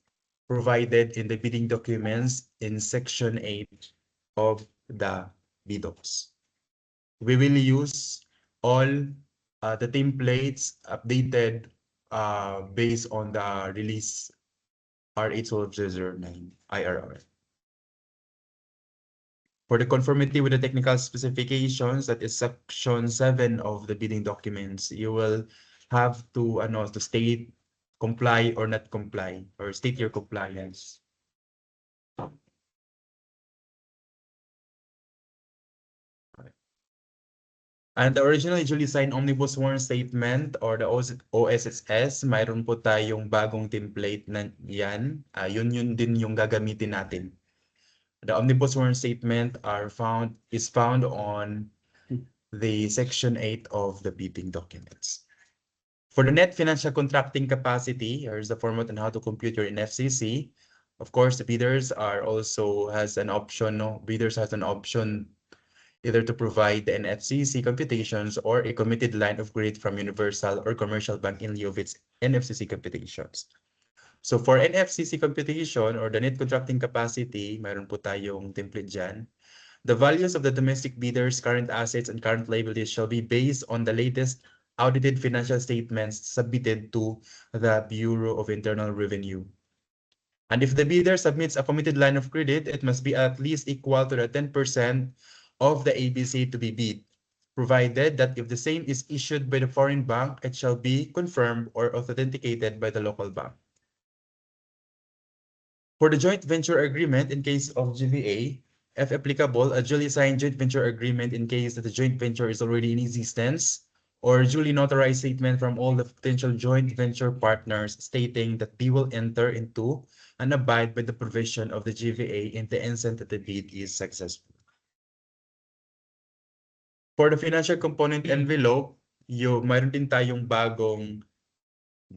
Speaker 3: provided in the bidding documents in section 8 of the BDOCS. We will use all the templates updated based on the release RA 1209 IRR. For the conformity with the technical specifications, that is section 7 of the bidding documents, you will have to state comply or not comply, or state your compliance. And the originally duly signed omnibus warrant statement or the OSSS, mayroon po tayong bagong template na yan. Yun din yung gagamitin natin. The omnibus warrant statement is found on the section 8 of the bidding documents. For the net financial contracting capacity, here's the format on how to compute your NFCC. Of course, the bidders has an option either to provide the NFCC computations or a committed line of credit from Universal or Commercial Bank in lieu of its NFCC computations. So for NFCC computation or the net contracting capacity, mayroon po tayong template dyan. The values of the domestic bidders' current assets and current liabilities shall be based on the latest audited financial statements submitted to the Bureau of Internal Revenue. And if the bidder submits a committed line of credit, it must be at least equal to the 10% of the ABC to be bid, provided that if the same is issued by the foreign bank, it shall be confirmed or authenticated by the local bank. For the joint venture agreement in case of GVA, if applicable, a duly signed joint venture agreement in case that the joint venture is already in existence, or duly notarized statement from all the potential joint venture partners stating that they will enter into and abide by the provision of the GVA in the instant that the bid is successful. For the financial component envelope, mayroon din tayong bagong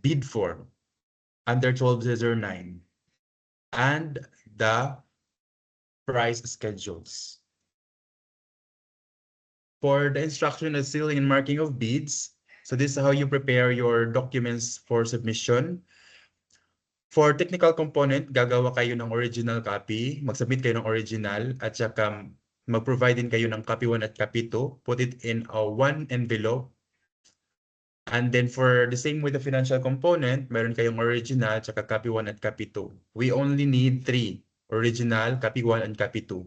Speaker 3: bid form under 1209 and the price schedules. For the instruction of sealing and marking of bids, So this is how you prepare your documents for submission. For technical component, gagawa kayo ng original copy, mag-submit kayo ng original, at saka mag-provide din kayo ng copy 1 at copy 2. Put it in a one envelope. And then for the same with the financial component, meron kayong original, at saka copy 1 at copy 2. We only need 3, original, copy 1, and copy 2.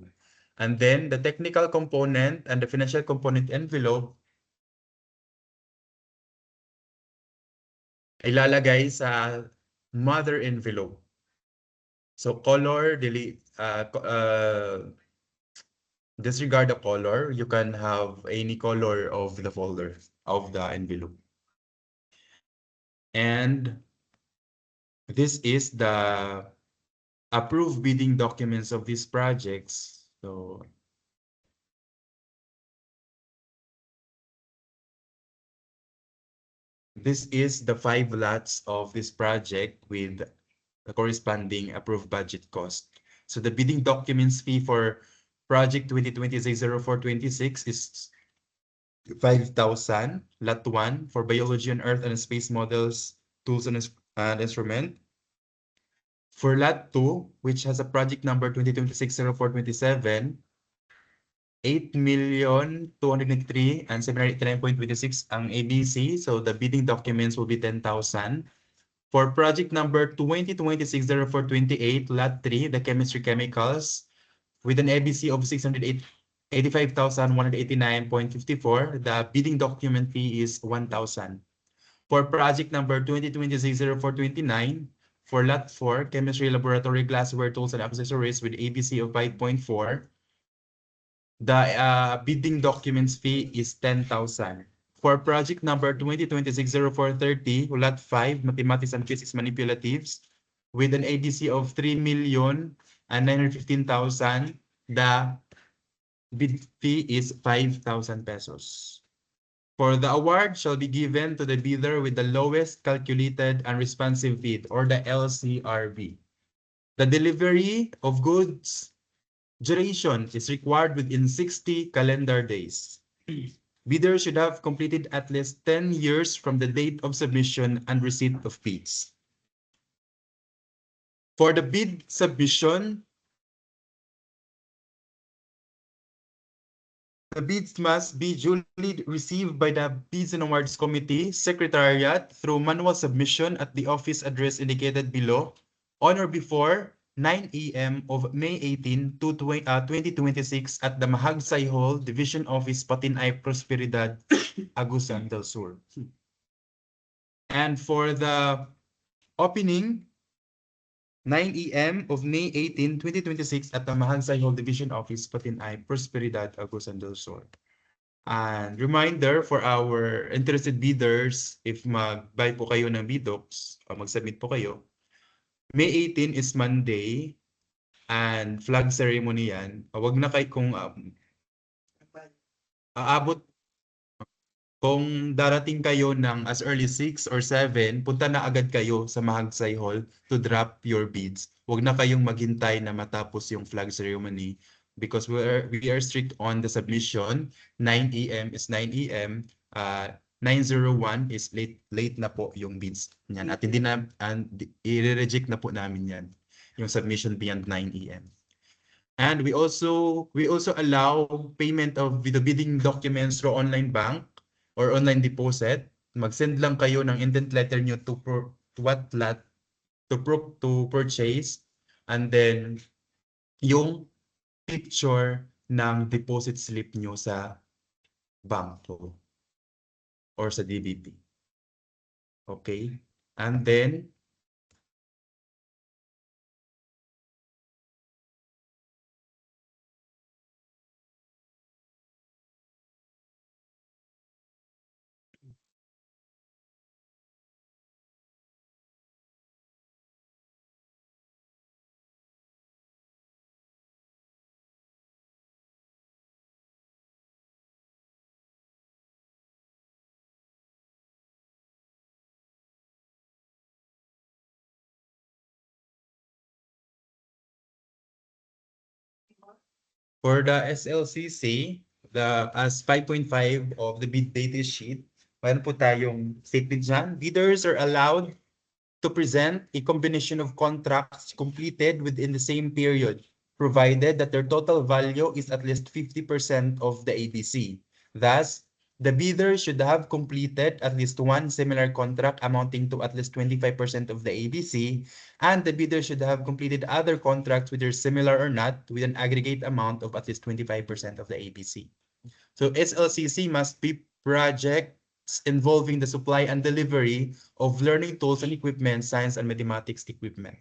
Speaker 3: And then the technical component and the financial component envelope ilalagay sa mother envelope. So color, disregard the color. You can have any color of the folder, of the envelope. And this is the approved bidding documents of these projects. So this is the 5 lots of this project with the corresponding approved budget cost. So the bidding documents fee for project 2020-0426 is 5,000. Lot 1 for biology on Earth and space models, tools and instrument. For lot 2, which has a project number 2026-0427, 8,203,789.26 ang ABC. So the bidding documents will be 10,000. For project number 2026-0428, lot 3, the chemistry chemicals, with an ABC of 685,189.54, the bidding document fee is 1,000. For project number 2026-0429, for lot 4, chemistry laboratory glassware tools and accessories with ABC of 5.4, the bidding documents fee is 10,000. For project number 2026-0430, lot 5, mathematics and physics manipulatives, with an ADC of 3,915,000, the bid fee is 5,000 pesos. For the award shall be given to the bidder with the lowest calculated and responsive bid, or the LCRB. The delivery of goods duration is required within 60 calendar days. Bidders should have completed at least 10 years from the date of submission and receipt of bids. For the bid submission, the bids must be duly received by the Bids and Awards Committee Secretariat through manual submission at the office address indicated below on or before 9 a.m. of May 18, 2026 at the Mahagsay Hall, Division Office, Patinay, Prosperidad, Agusan del Sur. And for the opening, 9 a.m. of May 18, 2026 at the Mahagsay Hall, Division Office, Patinay, Prosperidad, Agusan del Sur. And reminder for our interested bidders, if mag-buy po kayo ng BDocs, o mag-submit po kayo, May 18 is Monday, and flag ceremony yan. Wag na kayo kung aabot, kung darating kayo ng as early 6 or 7, punta na agad kayo sa Mahagsay Hall to drop your bids. Wag na kayong maghintay na matapos yung flag ceremony because we are strict on the submission. 9 a.m. is 9 a.m. 9:01 is late na po yung bids niyan at hindi na i-reject na po namin yan yung submission beyond 9 a.m. And we also allow payment of the bidding documents through online bank or online deposit. Mag-send lang kayo ng intent letter nyo to what lot to purchase, and then yung picture ng deposit slip nyo sa bangko or sa DBP. Okay? And then, for the SLCC, as 5.5 of the bid data sheet, Mayroon po tayong statement dyan. Bidders are allowed to present a combination of contracts completed within the same period, provided that their total value is at least 50% of the ABC. Thus, the bidder should have completed at least one similar contract amounting to at least 25% of the ABC, and the bidder should have completed other contracts whether similar or not with an aggregate amount of at least 25% of the ABC. So SLCC must be projects involving the supply and delivery of learning tools and equipment, science and mathematics equipment.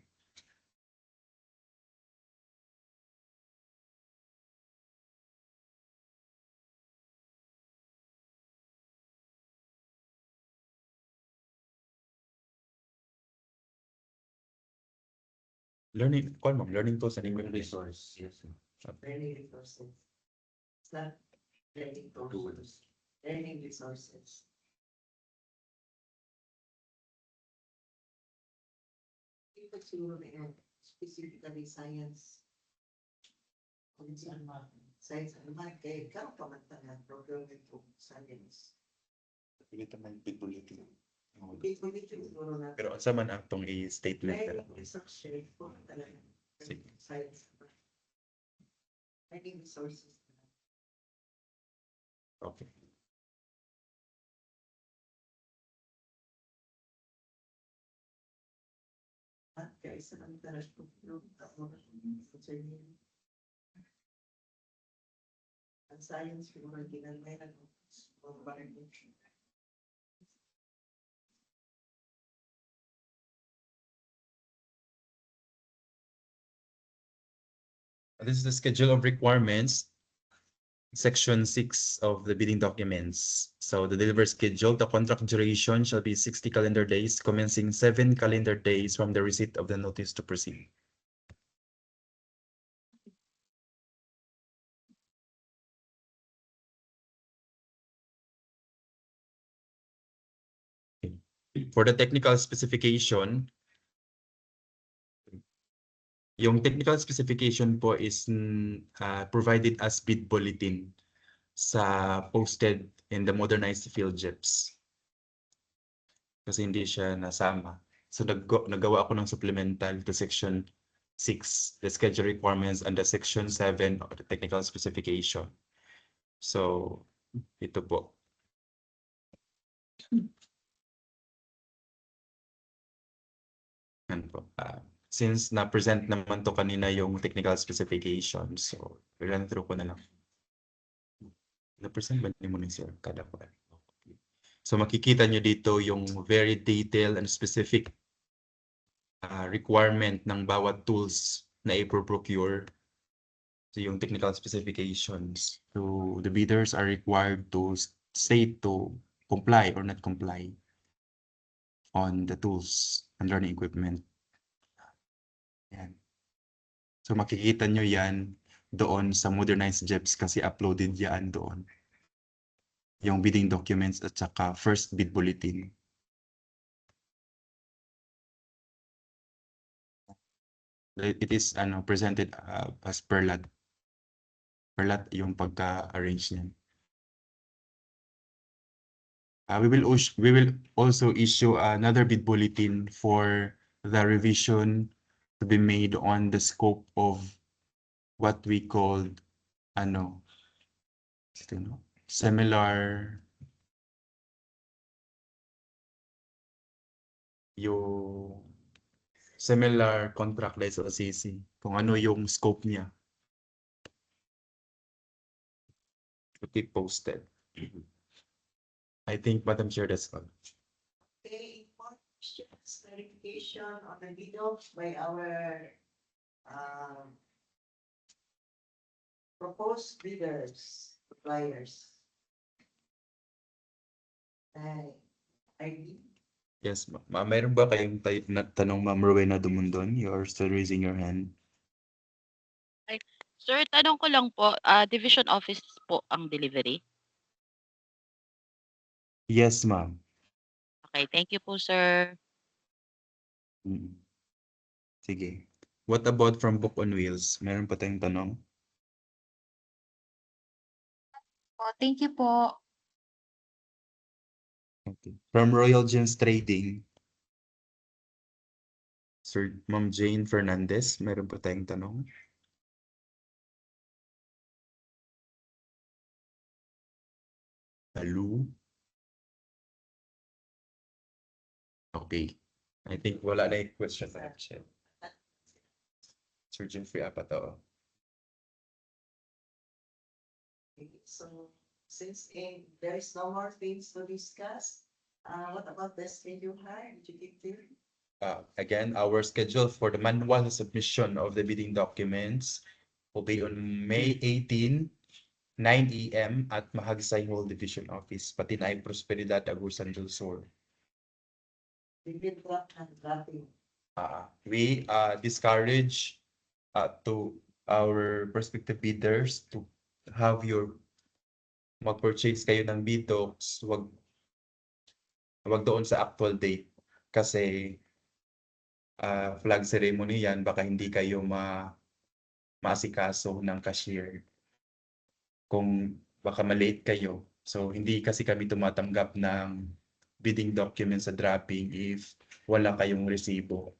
Speaker 3: Learning tools and equipment.
Speaker 6: Resource, yes.
Speaker 5: Learning resources. It's not learning tools, learning resources. Ito siguro na yan, specifically science. Science and math, kaya ikaw pamantangan procurement of science. Ito siguro na.
Speaker 3: Pero sa man atong i-statement pero.
Speaker 5: Learning resources po talaga.
Speaker 3: Sige.
Speaker 5: Science and math. Learning resources.
Speaker 3: Okay.
Speaker 5: At kaya isa lang talaga yung ang science siguro ginamay na
Speaker 3: This is the schedule of requirements, section 6 of the bidding documents. So the delivery schedule, the contract duration shall be 60 calendar days, commencing 7 calendar days from the receipt of the notice to proceed. For the technical specification, yung technical specification po is provided as bid bulletin sa posted in the modernized field JEPs. Kasi hindi siya nasama. So nagawa ako ng supplemental to section 6, the schedule requirements, and the section 7 of the technical specification. So ito po. Yan po. Since na-present naman to kanina yung technical specification, so run through ko na lang. Na-present ba ni mo ni sir kada po? So makikita nyo dito yung very detailed and specific requirement ng bawat tools na i-procure. So yung technical specifications. So the bidders are required to state to comply or not comply on the tools and learning equipment. Yan. So makikita nyo yan doon sa modernized JEPs kasi uploaded yan doon. Yung bidding documents at saka first bid bulletin. It is presented as per lot. Per lot yung pagka-arrange niyan. We will also issue another bid bulletin for the revision to be made on the scope of what we called similar yung similar contract sa SLCC, kung ano yung scope niya. To be posted. I think, Madam Chair, that's all.
Speaker 5: Okay, questions, clarification on the video by our proposed bidders, suppliers. ID.
Speaker 3: Yes, ma'am. Mayroon ba kayong tanong, Ma'am Rowena Dumundon? You are still raising your hand.
Speaker 4: Sir, tanong ko lang po, division office po ang delivery?
Speaker 3: Yes, ma'am.
Speaker 4: Okay, thank you po, sir.
Speaker 3: Sige. What about from Book on Wheels? Meron pa tayong tanong?
Speaker 1: Thank you po.
Speaker 3: Okay. From Royal Gems Trading, Sir Ma'am Jane Fernandez, meron po tayong tanong. Hello? Okay. I think wala na yung question na siya. Sir Jeffrey Apato.
Speaker 5: Okay, so since there is no more things to discuss, what about the schedule hire? Did you give there?
Speaker 3: Again, our schedule for the manual submission of the bidding documents will be on May 18, 9 a.m. at Mahagsay Hall Division Office, Patinay Prosperidad, Agusan del Sur.
Speaker 5: We did draft and drafting.
Speaker 3: We discourage to our prospective bidders to have your mag-purchase kayo ng BDocs, wag doon sa actual date kasi flag ceremony yan, baka hindi kayo maasikaso ng cashier kung baka malate kayo. So hindi kasi kami tumatanggap ng bidding documents sa dropping if wala kayong resibo.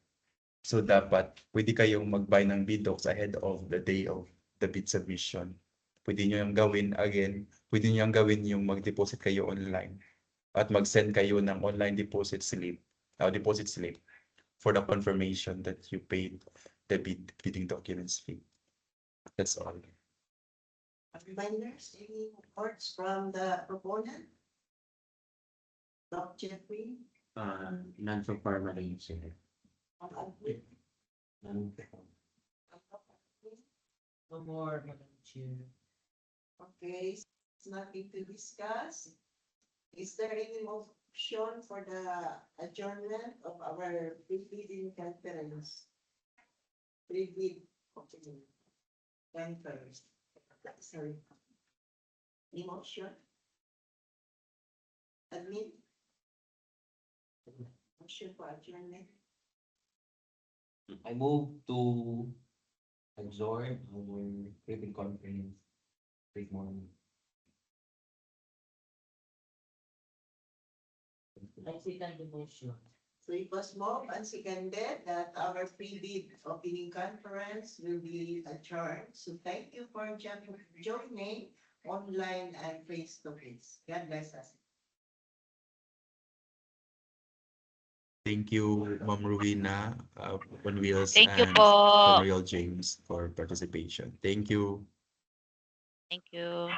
Speaker 3: So dapat pwede kayong mag-buy ng BDocs ahead of the day of the bid submission. Pwede nyo yung gawin again, pwede nyo yung gawin yung mag-deposit kayo online at mag-send kayo ng online deposit slip for the confirmation that you paid the bidding documents fee. That's all.
Speaker 5: Reminders, any reports from the proponent? Dr. Jeffrey?
Speaker 2: None so far, Madam Chair.
Speaker 6: None.
Speaker 7: No more, Madam Chair.
Speaker 5: Okay, nothing to discuss. Is there any motion for the adjournment of our pre-bidding conference? Pre-bid conference. Sorry. Any motion? Admin? Motion for adjournment?
Speaker 6: I move to adjourn our pre-bid conference this morning.
Speaker 7: I second the motion.
Speaker 5: So it was moved and seconded that our pre-bid opening conference will be adjourned. So thank you for joining online and face-to-face. God bless us.
Speaker 3: Thank you, Ma'am Rowena, on Wheels,
Speaker 4: Thank you
Speaker 3: and
Speaker 4: po.
Speaker 3: from Royal James for participation. Thank you.
Speaker 4: Thank you.